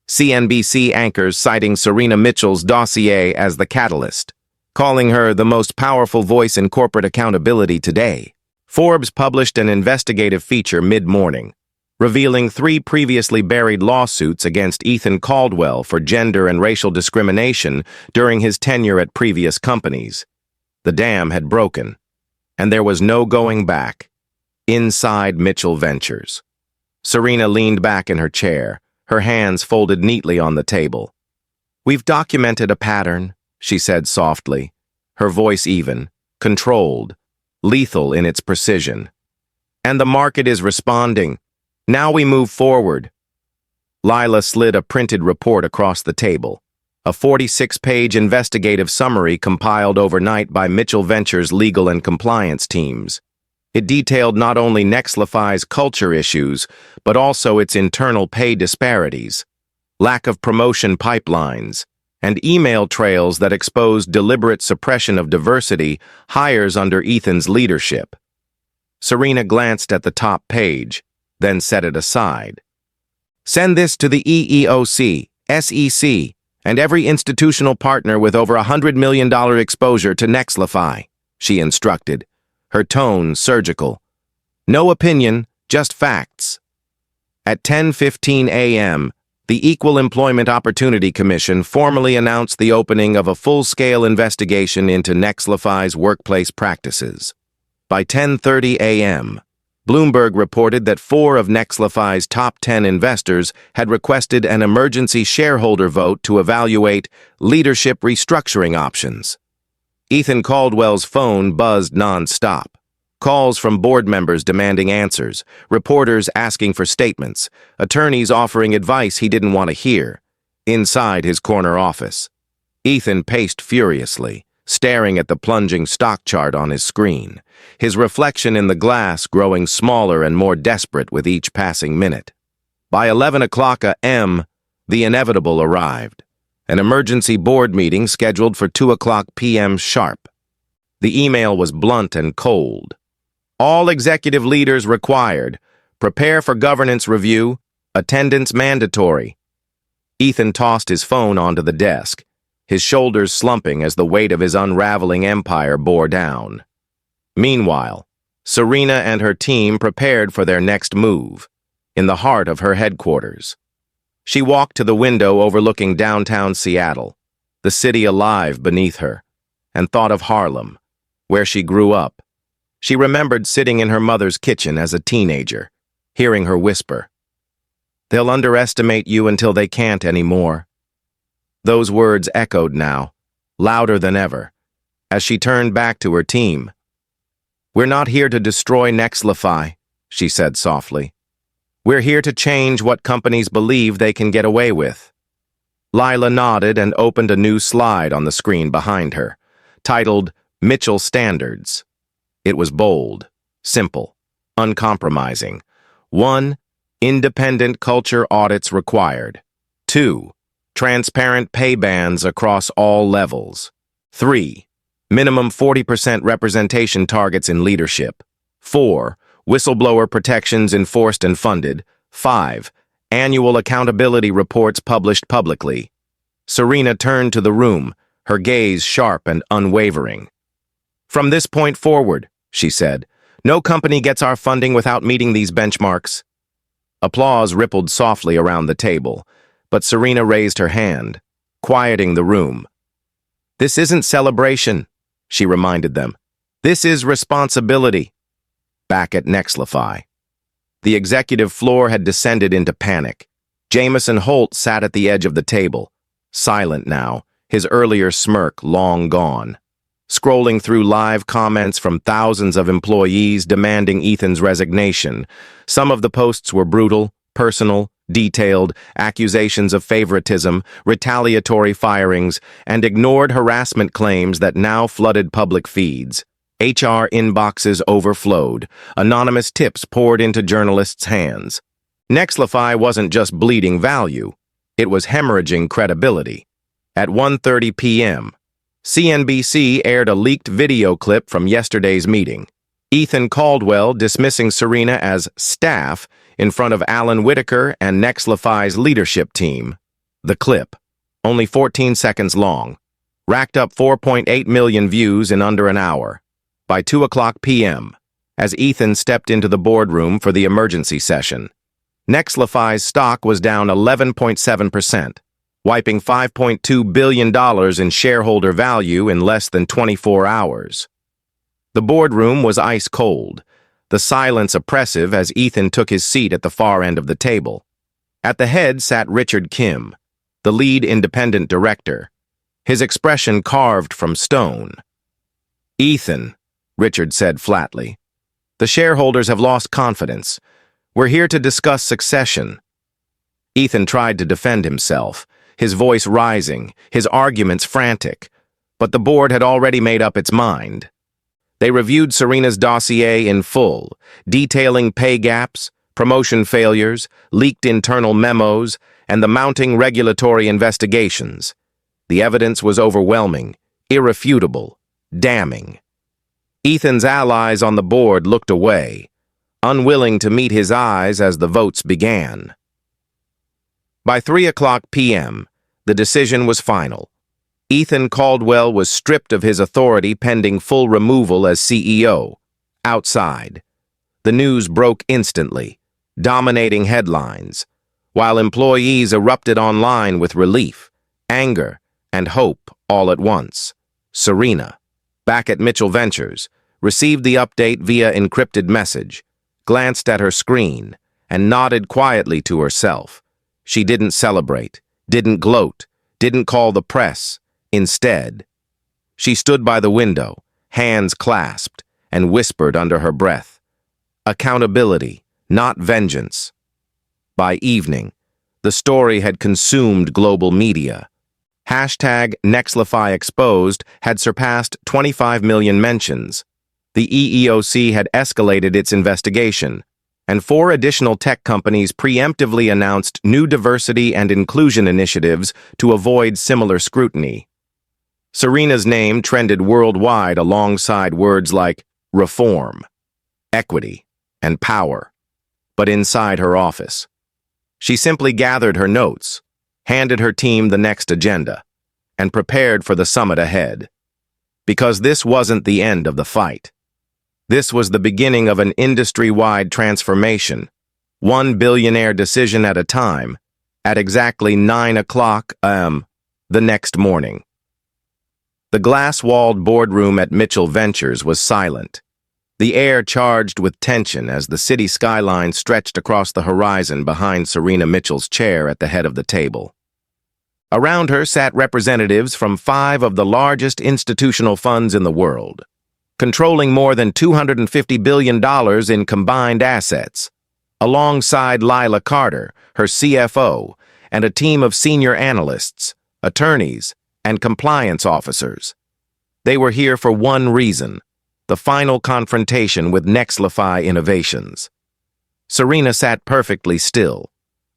CNBC anchors citing Serena Mitchell's dossier as the catalyst, calling her the most powerful voice in corporate accountability today. Forbes published an investigative feature mid-morning, revealing 3 previously buried lawsuits against Ethan Caldwell for gender and racial discrimination during his tenure at previous companies. The dam had broken, and there was no going back. Inside Mitchell Ventures, Serena leaned back in her chair, her hands folded neatly on the table. "We've documented a pattern," she said softly, her voice even, controlled, lethal in its precision. "And the market is responding. Now we move forward." Lila slid a printed report across the table, a 46-page investigative summary compiled overnight by Mitchell Ventures' legal and compliance teams. It detailed not only Nexlify's culture issues, but also its internal pay disparities, lack of promotion pipelines, and email trails that exposed deliberate suppression of diversity hires under Ethan's leadership. Serena glanced at the top page, then set it aside. "Send this to the EEOC, SEC, and every institutional partner with over $100 million exposure to Nexlify," she instructed, her tone surgical. "No opinion, just facts." At 10:15 a.m., the Equal Employment Opportunity Commission formally announced the opening of a full-scale investigation into Nexlify's workplace practices. By 10:30 a.m., Bloomberg reported that 4 of Nexlify's top 10 investors had requested an emergency shareholder vote to evaluate leadership restructuring options. Ethan Caldwell's phone buzzed non-stop. Calls from board members demanding answers, reporters asking for statements, attorneys offering advice he didn't want to hear. Inside his corner office, Ethan paced furiously, staring at the plunging stock chart on his screen, his reflection in the glass growing smaller and more desperate with each passing minute. By 11 o'clock a.m., the inevitable arrived. An emergency board meeting scheduled for 2 o'clock p.m. sharp. The email was blunt and cold. "All executive leaders required. Prepare for governance review. Attendance mandatory." Ethan tossed his phone onto the desk, his shoulders slumping as the weight of his unraveling empire bore down. Meanwhile, Serena and her team prepared for their next move, in the heart of her headquarters. She walked to the window overlooking downtown Seattle, the city alive beneath her, and thought of Harlem, where she grew up. She remembered sitting in her mother's kitchen as a teenager, hearing her whisper, "They'll underestimate you until they can't anymore." Those words echoed now, louder than ever, as she turned back to her team. "We're not here to destroy Nexlify," she said softly. "We're here to change what companies believe they can get away with." Lila nodded and opened a new slide on the screen behind her, titled Mitchell standards. It was bold, simple, uncompromising. 1. Independent culture audits required. 2. Transparent pay bands across all levels. 3. Minimum 40% representation targets in leadership. 4. Whistleblower protections enforced and funded. 5. Annual accountability reports published publicly. Serena turned to the room, her gaze sharp and unwavering. "From this point forward," she said, "no company gets our funding without meeting these benchmarks." Applause rippled softly around the table, but Serena raised her hand, quieting the room. "This isn't celebration," she reminded them. "This is responsibility." Back at Nexlify, the executive floor had descended into panic. Jameson Holt sat at the edge of the table, silent now, his earlier smirk long gone. Scrolling through live comments from thousands of employees demanding Ethan's resignation. Some of the posts were brutal, personal, detailed, accusations of favoritism, retaliatory firings, and ignored harassment claims that now flooded public feeds. HR inboxes overflowed. Anonymous tips poured into journalists' hands. Nexlify wasn't just bleeding value, it was hemorrhaging credibility. At 1:30 p.m., CNBC aired a leaked video clip from yesterday's meeting. Ethan Caldwell dismissing Serena as staff in front of Alan Whitaker and Nexlify's leadership team. The clip, only 14 seconds long, racked up 4.8 million views in under an hour. By 2:00 p.m., as Ethan stepped into the boardroom for the emergency session, Nexlify's stock was down 11.7%. Wiping $5.2 billion in shareholder value in less than 24 hours. The boardroom was ice cold, the silence oppressive as Ethan took his seat at the far end of the table. At the head sat Richard Kim, the lead independent director, his expression carved from stone. "Ethan," Richard said flatly, "the shareholders have lost confidence. We're here to discuss succession." Ethan tried to defend himself, his voice rising, his arguments frantic, but the board had already made up its mind. They reviewed Serena's dossier in full, detailing pay gaps, promotion failures, leaked internal memos, and the mounting regulatory investigations. The evidence was overwhelming, irrefutable, damning. Ethan's allies on the board looked away, unwilling to meet his eyes as the votes began. By 3:00 p.m., the decision was final. Ethan Caldwell was stripped of his authority pending full removal as CEO. Outside, the news broke instantly, dominating headlines, while employees erupted online with relief, anger, and hope all at once. Serena, back at Mitchell Ventures, received the update via encrypted message, glanced at her screen, and nodded quietly to herself. She didn't celebrate, didn't gloat, didn't call the press. Instead, she stood by the window, hands clasped, and whispered under her breath, "Accountability, not vengeance." By evening, the story had consumed global media. Hashtag Nexlify Exposed had surpassed 25 million mentions. The EEOC had escalated its investigation, and 4 additional tech companies preemptively announced new diversity and inclusion initiatives to avoid similar scrutiny. Serena's name trended worldwide alongside words like reform, equity, and power. But inside her office, she simply gathered her notes, handed her team the next agenda, and prepared for the summit ahead. Because this wasn't the end of the fight. This was the beginning of an industry-wide transformation, one billionaire decision at a time, at exactly 9:00 a.m. the next morning. The glass-walled boardroom at Mitchell Ventures was silent, the air charged with tension as the city skyline stretched across the horizon behind Serena Mitchell's chair at the head of the table. Around her sat representatives from 5 of the largest institutional funds in the world, controlling more than $250 billion in combined assets, alongside Lila Carter, her CFO, and a team of senior analysts, attorneys, and compliance officers. They were here for one reason: the final confrontation with Nexlify Innovations. Serena sat perfectly still,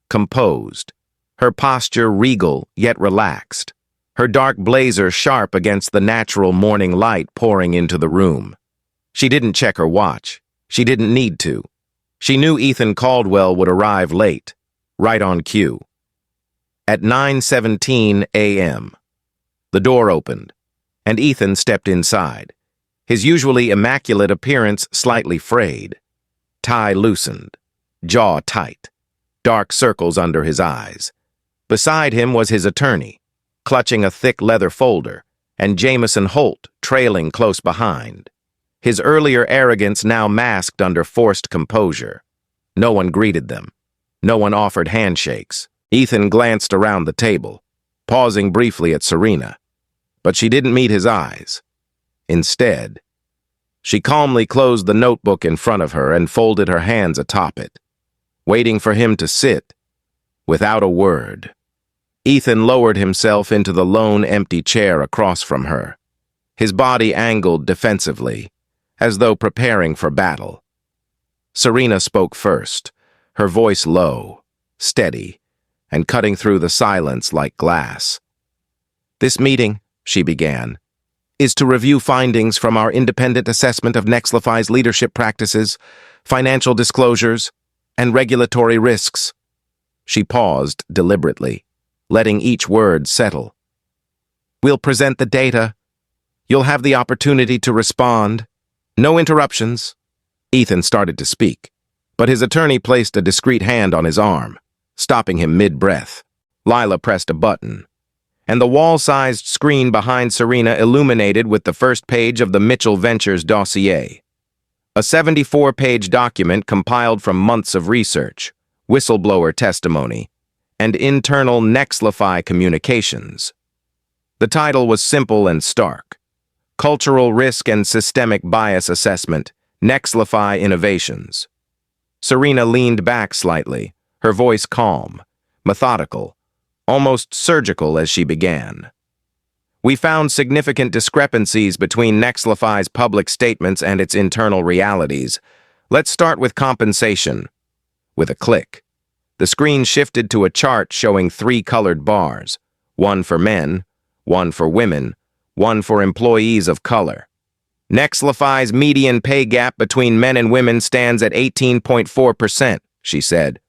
composed, her posture regal yet relaxed, her dark blazer sharp against the natural morning light pouring into the room. She didn't check her watch. She didn't need to. She knew Ethan Caldwell would arrive late, right on cue. At 9:17 a.m., the door opened, and Ethan stepped inside, his usually immaculate appearance slightly frayed, tie loosened, jaw tight, dark circles under his eyes. Beside him was his attorney, clutching a thick leather folder, and Jameson Holt trailing close behind. His earlier arrogance now masked under forced composure. No one greeted them. No one offered handshakes. Ethan glanced around the table, pausing briefly at Serena, but she didn't meet his eyes. Instead, she calmly closed the notebook in front of her and folded her hands atop it, waiting for him to sit, without a word. Ethan lowered himself into the lone empty chair across from her, his body angled defensively, as though preparing for battle. Serena spoke first, her voice low, steady, and cutting through the silence like glass. "This meeting," she began, "is to review findings from our independent assessment of Nexlify's leadership practices, financial disclosures, and regulatory risks." She paused deliberately, letting each word settle. "We'll present the data. You'll have the opportunity to respond. No interruptions." Ethan started to speak, but his attorney placed a discreet hand on his arm, stopping him mid-breath. Lila pressed a button, and the wall-sized screen behind Serena illuminated with the first page of the Mitchell Ventures dossier. A 74-page document compiled from months of research, whistleblower testimony, and internal Nexlify communications. The title was simple and stark: Cultural Risk and Systemic Bias Assessment, Nexlify Innovations. Serena leaned back slightly, her voice calm, methodical, almost surgical as she began. "We found significant discrepancies between Nexlify's public statements and its internal realities. Let's start with compensation." With a click, the screen shifted to a chart showing 3 colored bars, one for men, one for women, one for employees of color. Nexlify's median pay gap between men and women stands at 18.4%, she said.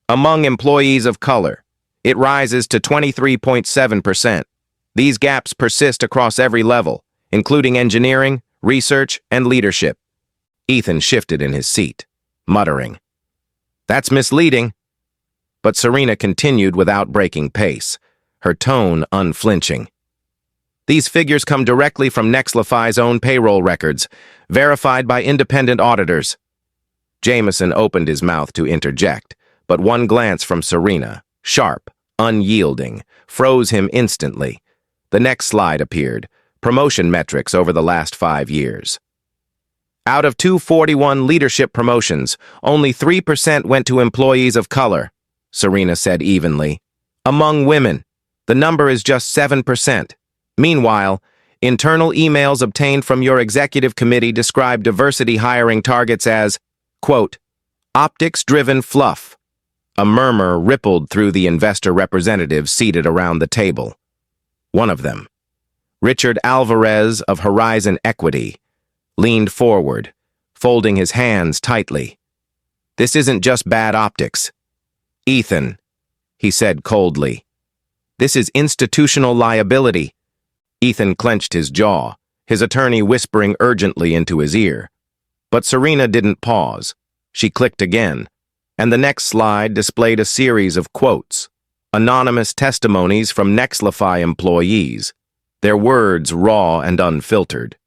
Among employees of color, it rises to 23.7%. These gaps persist across every level, including engineering, research, and leadership. Ethan shifted in his seat, muttering, "That's misleading." But Serena continued without breaking pace, her tone unflinching. "These figures come directly from Nexlify's own payroll records, verified by independent auditors." Jameson opened his mouth to interject, but one glance from Serena, sharp, unyielding, froze him instantly. The next slide appeared, promotion metrics over the last 5 years. Out of 241 leadership promotions, only 3% went to employees of color, Serena said evenly. Among women, the number is just 7%. Meanwhile, internal emails obtained from your executive committee describe diversity hiring targets as, quote, optics-driven fluff. A murmur rippled through the investor representatives seated around the table. One of them, Richard Alvarez of Horizon Equity, leaned forward, folding his hands tightly. "This isn't just bad optics. Ethan," he said coldly, "this is institutional liability." Ethan clenched his jaw, his attorney whispering urgently into his ear. But Serena didn't pause. She clicked again, and the next slide displayed a series of quotes, anonymous testimonies from Nexlify employees, their words raw and unfiltered.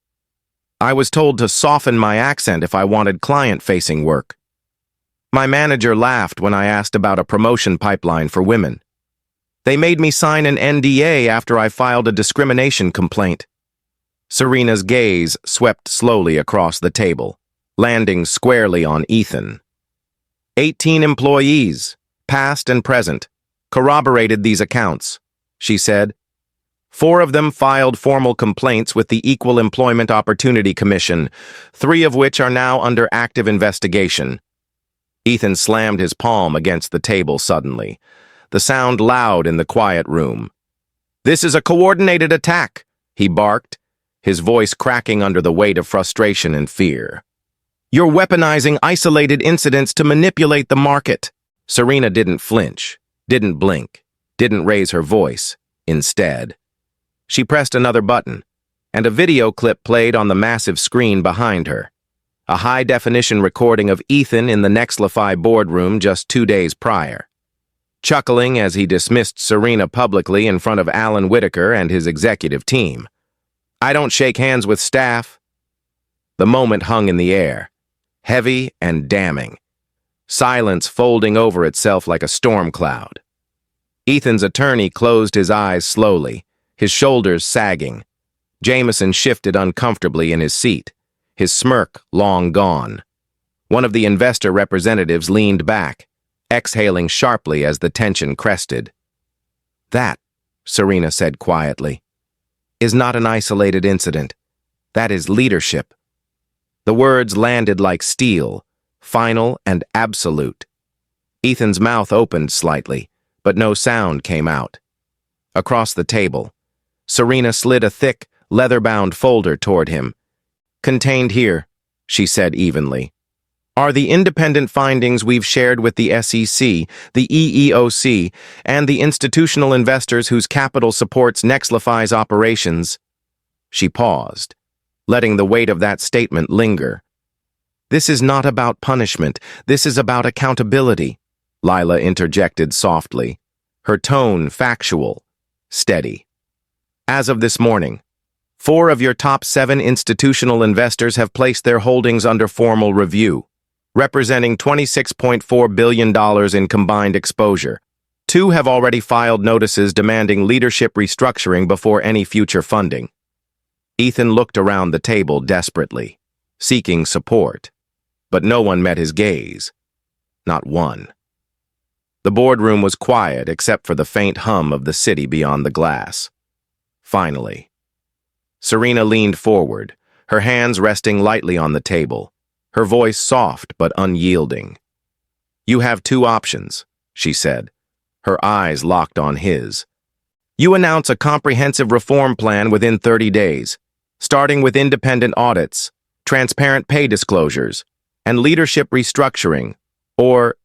"I was told to soften my accent if I wanted client-facing work. My manager laughed when I asked about a promotion pipeline for women. They made me sign an NDA after I filed a discrimination complaint." Serena's gaze swept slowly across the table, landing squarely on Ethan. 18 employees, past and present, corroborated these accounts, she said. 4 of them filed formal complaints with the Equal Employment Opportunity Commission, 3 of which are now under active investigation. Ethan slammed his palm against the table suddenly, the sound loud in the quiet room. "This is a coordinated attack," he barked, his voice cracking under the weight of frustration and fear. "You're weaponizing isolated incidents to manipulate the market." Serena didn't flinch, didn't blink, didn't raise her voice. Instead, she pressed another button, and a video clip played on the massive screen behind her. A high-definition recording of Ethan in the Nexlify boardroom just 2 days prior, chuckling as he dismissed Serena publicly in front of Alan Whitaker and his executive team. "I don't shake hands with staff." The moment hung in the air, heavy and damning, silence folding over itself like a storm cloud. Ethan's attorney closed his eyes slowly, his shoulders sagging. Jameson shifted uncomfortably in his seat, his smirk long gone. One of the investor representatives leaned back, exhaling sharply as the tension crested. "That," Serena said quietly, "is not an isolated incident. That is leadership." The words landed like steel, final and absolute. Ethan's mouth opened slightly, but no sound came out. Across the table, Serena slid a thick, leather-bound folder toward him. "Contained here," she said evenly, "are the independent findings we've shared with the SEC, the EEOC, and the institutional investors whose capital supports Nexlify's operations." She paused, letting the weight of that statement linger. "This is not about punishment. This is about accountability," Lila interjected softly, her tone factual, steady. "As of this morning, 4 of your top 7 institutional investors have placed their holdings under formal review, representing $26.4 billion in combined exposure. 2 have already filed notices demanding leadership restructuring before any future funding." Ethan looked around the table desperately, seeking support, but no one met his gaze. Not one. The boardroom was quiet except for the faint hum of the city beyond the glass. Finally, Serena leaned forward, her hands resting lightly on the table, her voice soft but unyielding. "You have 2 options," she said, her eyes locked on his. "You announce a comprehensive reform plan within 30 days, starting with independent audits, transparent pay disclosures, and leadership restructuring, or—"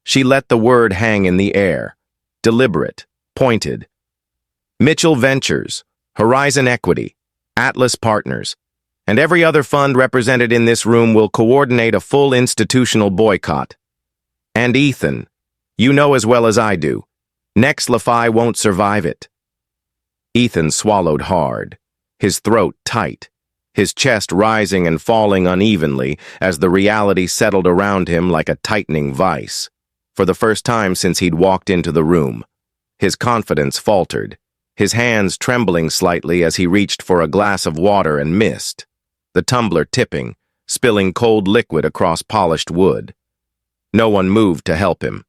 She let the word hang in the air, deliberate, pointed. "Mitchell Ventures, Horizon Equity, Atlas Partners, and every other fund represented in this room will coordinate a full institutional boycott. And Ethan, you know as well as I do, Nexlify won't survive it." Ethan swallowed hard, his throat tight, his chest rising and falling unevenly as the reality settled around him like a tightening vice. For the first time since he'd walked into the room, his confidence faltered, his hands trembling slightly as he reached for a glass of water and missed, the tumbler tipping, spilling cold liquid across polished wood. No one moved to help him.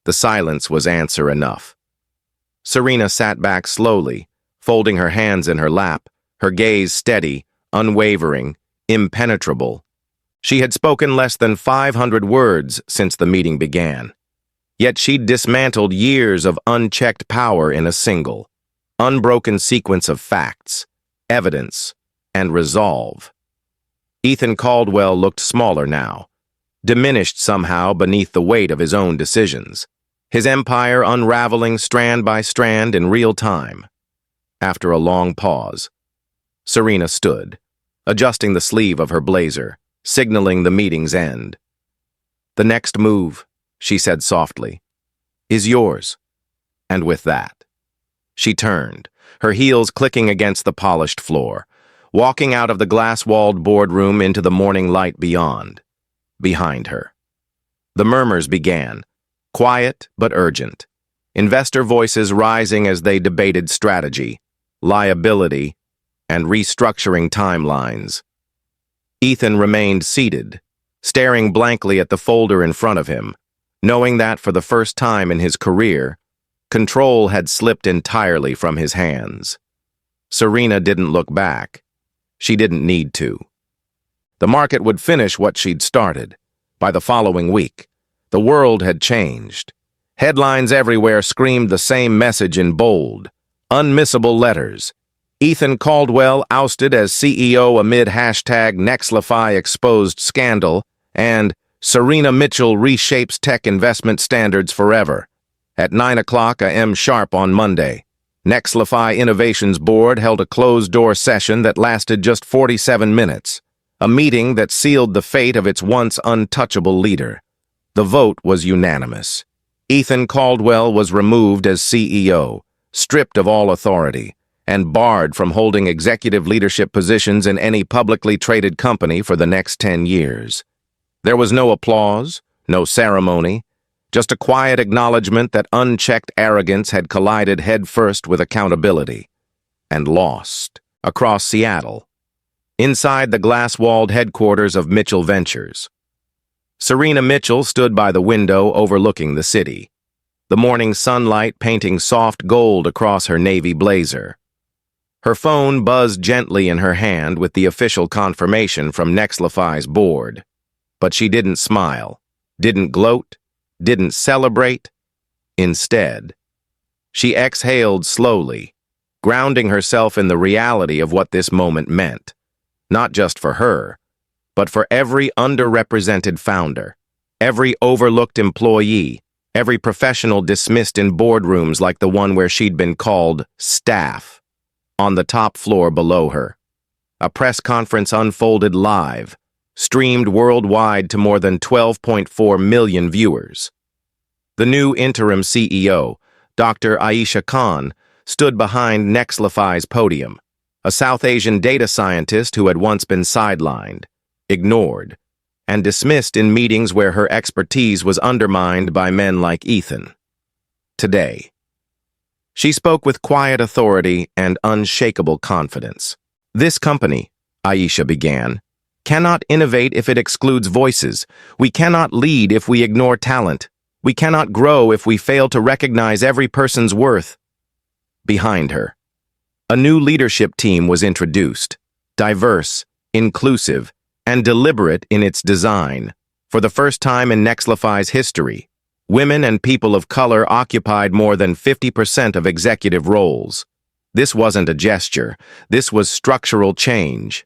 The silence was answer enough. Serena sat back slowly, folding her hands in her lap, her gaze steady, unwavering, impenetrable. She had spoken less than 500 words since the meeting began. Yet she'd dismantled years of unchecked power in a single, unbroken sequence of facts, evidence, and resolve. Ethan Caldwell looked smaller now, diminished somehow beneath the weight of his own decisions, his empire unraveling strand by strand in real time. After a long pause, Serena stood, adjusting the sleeve of her blazer, signaling the meeting's end. "The next move," she said softly, "is yours." And with that, she turned, her heels clicking against the polished floor, walking out of the glass-walled boardroom into the morning light beyond, behind her. The murmurs began, quiet but urgent, investor voices rising as they debated strategy, liability, and restructuring timelines. Ethan remained seated, staring blankly at the folder in front of him, knowing that for the first time in his career, Control had slipped entirely from his hands. Serena didn't look back. She didn't need to. The market would finish what she'd started. By the following week, the world had changed. Headlines everywhere screamed the same message in bold, unmissable letters. Ethan Caldwell ousted as CEO amid #Nexlify exposed scandal, and Serena Mitchell reshapes tech investment standards forever. At 9 a.m. sharp on Monday, Nexlify Innovations board held a closed-door session that lasted just 47 minutes, a meeting that sealed the fate of its once untouchable leader. The vote was unanimous. Ethan Caldwell was removed as CEO, stripped of all authority, and barred from holding executive leadership positions in any publicly traded company for the next 10 years. There was no applause, no ceremony, just a quiet acknowledgement that unchecked arrogance had collided headfirst with accountability, and lost, across Seattle, inside the glass-walled headquarters of Mitchell Ventures. Serena Mitchell stood by the window overlooking the city, the morning sunlight painting soft gold across her navy blazer. Her phone buzzed gently in her hand with the official confirmation from Nexlify's board. But she didn't smile, didn't gloat, didn't celebrate. Instead, she exhaled slowly, grounding herself in the reality of what this moment meant, not just for her, but for every underrepresented founder, every overlooked employee, every professional dismissed in boardrooms like the one where she'd been called staff. On the top floor below her, a press conference unfolded live, streamed worldwide to more than 12.4 million viewers. The new interim CEO, Dr. Aisha Khan, stood behind Nexlify's podium, a South Asian data scientist who had once been sidelined, ignored, and dismissed in meetings where her expertise was undermined by men like Ethan. Today, she spoke with quiet authority and unshakable confidence. This company, Aisha began, cannot innovate if it excludes voices. We cannot lead if we ignore talent. We cannot grow if we fail to recognize every person's worth. Behind her, a new leadership team was introduced, diverse, inclusive, and deliberate in its design. For the first time in Nexlify's history, women and people of color occupied more than 50% of executive roles. This wasn't a gesture. This was structural change.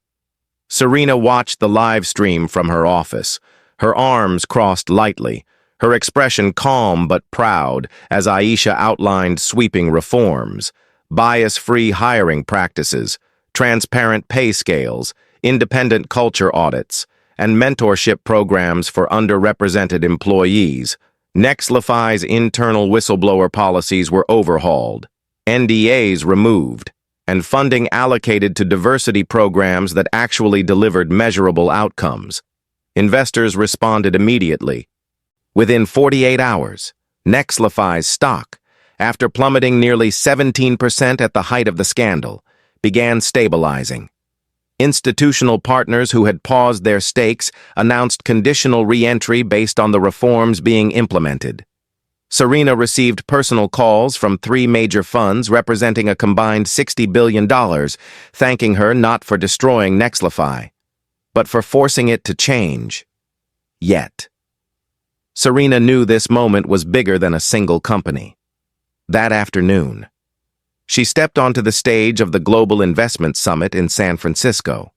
Serena watched the live stream from her office, her arms crossed lightly, her expression calm but proud as Aisha outlined sweeping reforms, bias-free hiring practices, transparent pay scales, independent culture audits, and mentorship programs for underrepresented employees. Nexlify's internal whistleblower policies were overhauled, NDAs removed, and funding allocated to diversity programs that actually delivered measurable outcomes. Investors responded immediately. Within 48 hours, Nexlify's stock, after plummeting nearly 17% at the height of the scandal, began stabilizing. Institutional partners who had paused their stakes announced conditional re-entry based on the reforms being implemented. Serena received personal calls from 3 major funds representing a combined $60 billion, thanking her not for destroying Nexlify, but for forcing it to change. Yet, Serena knew this moment was bigger than a single company. That afternoon, she stepped onto the stage of the Global Investment Summit in San Francisco,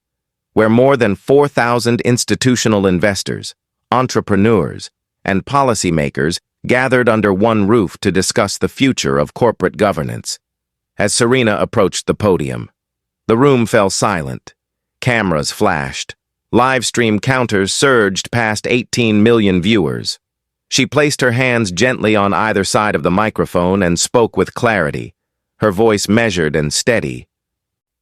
where more than 4,000 institutional investors, entrepreneurs, and policymakers gathered under one roof to discuss the future of corporate governance. As Serena approached the podium, the room fell silent. Cameras flashed. Live stream counters surged past 18 million viewers. She placed her hands gently on either side of the microphone and spoke with clarity, her voice measured and steady.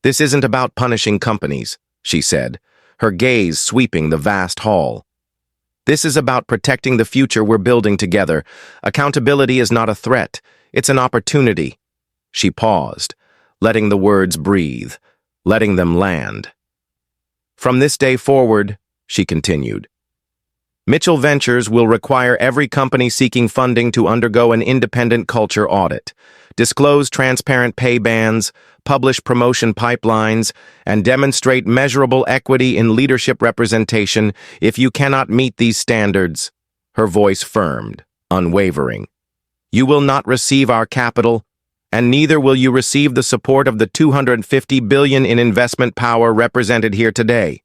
"This isn't about punishing companies," she said, her gaze sweeping the vast hall. "This is about protecting the future we're building together. Accountability is not a threat, it's an opportunity." She paused, letting the words breathe, letting them land. "From this day forward," she continued, Mitchell Ventures will require every company seeking funding to undergo an independent culture audit, disclose transparent pay bands, publish promotion pipelines, and demonstrate measurable equity in leadership representation. If you cannot meet these standards, her voice firmed, unwavering, you will not receive our capital, and neither will you receive the support of the $250 billion in investment power represented here today.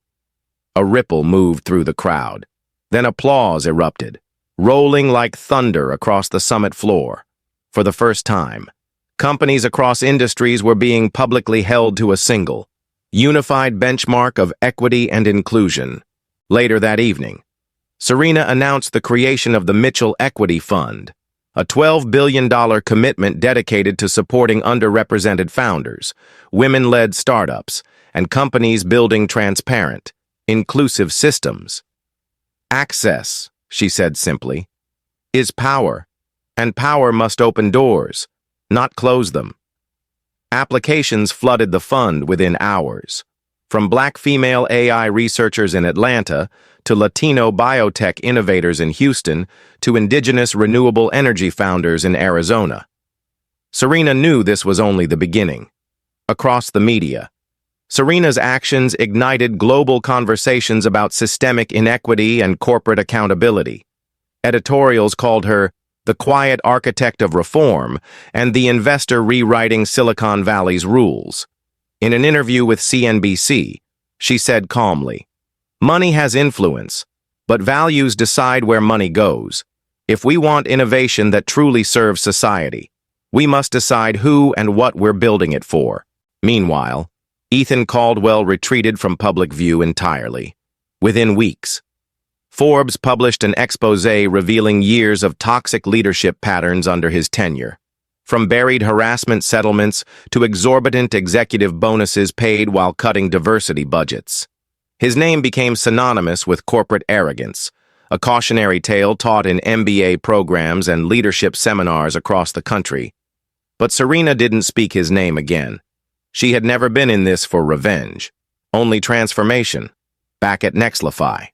A ripple moved through the crowd. Then applause erupted, rolling like thunder across the summit floor. For the first time, companies across industries were being publicly held to a single, unified benchmark of equity and inclusion. Later that evening, Serena announced the creation of the Mitchell Equity Fund, a $12 billion commitment dedicated to supporting underrepresented founders, women-led startups, and companies building transparent, inclusive systems. Access, she said simply, is power, and power must open doors, not close them. Applications flooded the fund within hours, from Black female AI researchers in Atlanta to Latino biotech innovators in Houston to indigenous renewable energy founders in Arizona. Serena knew this was only the beginning. Across the media, Serena's actions ignited global conversations about systemic inequity and corporate accountability. Editorials called her the quiet architect of reform and the investor rewriting Silicon Valley's rules. In an interview with CNBC, she said calmly, "Money has influence, but values decide where money goes. If we want innovation that truly serves society, we must decide who and what we're building it for." Meanwhile, Ethan Caldwell retreated from public view entirely. Within weeks, Forbes published an expose revealing years of toxic leadership patterns under his tenure, from buried harassment settlements to exorbitant executive bonuses paid while cutting diversity budgets. His name became synonymous with corporate arrogance, a cautionary tale taught in MBA programs and leadership seminars across the country. But Serena didn't speak his name again. She had never been in this for revenge, only transformation, back at Nexlify.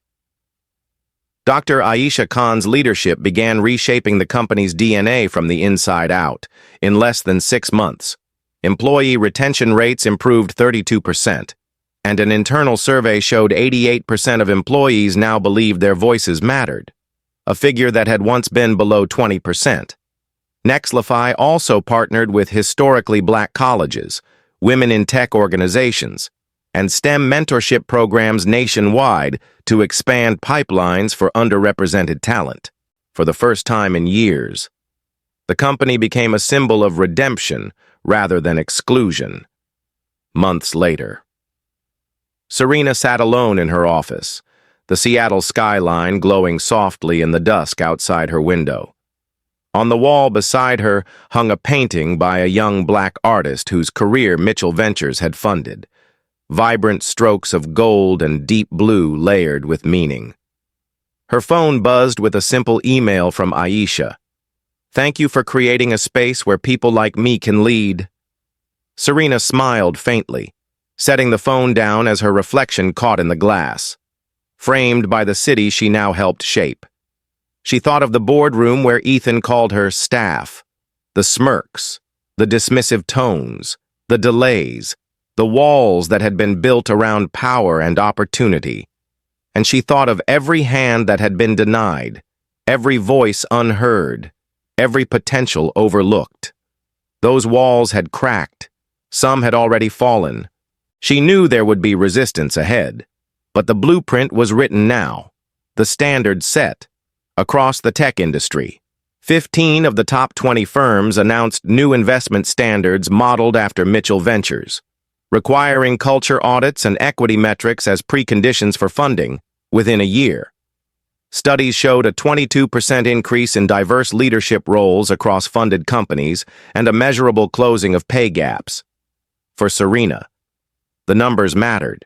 Dr. Aisha Khan's leadership began reshaping the company's DNA from the inside out. In less than 6 months, employee retention rates improved 32%, and an internal survey showed 88% of employees now believed their voices mattered, a figure that had once been below 20%. Nexlify also partnered with historically Black colleges, women in tech organizations, and STEM mentorship programs nationwide to expand pipelines for underrepresented talent. For the first time in years, the company became a symbol of redemption rather than exclusion. Months later, Serena sat alone in her office, the Seattle skyline glowing softly in the dusk outside her window. On the wall beside her hung a painting by a young Black artist whose career Mitchell Ventures had funded. Vibrant strokes of gold and deep blue layered with meaning. Her phone buzzed with a simple email from Aisha. "Thank you for creating a space where people like me can lead." Serena smiled faintly, setting the phone down as her reflection caught in the glass, framed by the city she now helped shape. She thought of the boardroom where Ethan called her staff, the smirks, the dismissive tones, the delays, the walls that had been built around power and opportunity. And she thought of every hand that had been denied, every voice unheard, every potential overlooked. Those walls had cracked. Some had already fallen. She knew there would be resistance ahead, but the blueprint was written now, the standard set. Across the tech industry, 15 of the top 20 firms announced new investment standards modeled after Mitchell Ventures, requiring culture audits and equity metrics as preconditions for funding within a year. Studies showed a 22% increase in diverse leadership roles across funded companies and a measurable closing of pay gaps. For Serena, the numbers mattered,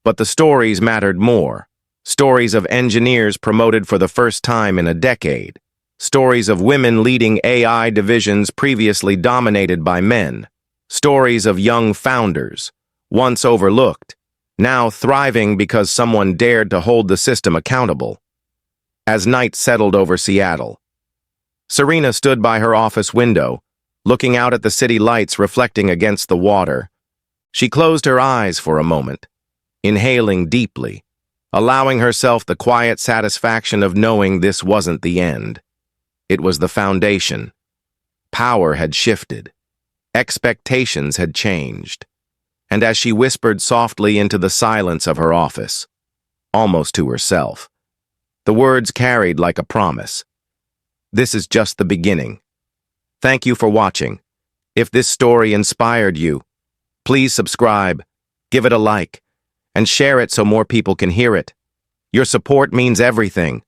but the stories mattered more. Stories of engineers promoted for the first time in a decade. Stories of women leading AI divisions previously dominated by men. Stories of young founders, once overlooked, now thriving because someone dared to hold the system accountable. as night settled over Seattle. Serena stood by her office window, looking out at the city lights reflecting against the water. She closed her eyes for a moment, inhaling deeply, allowing herself the quiet satisfaction of knowing this wasn't the end. It was the foundation. Power had shifted. Expectations had changed. And as she whispered softly into the silence of her office, almost to herself, the words carried like a promise. This is just the beginning. Thank you for watching. If this story inspired you, please subscribe, give it a like, and share it so more people can hear it. Your support means everything.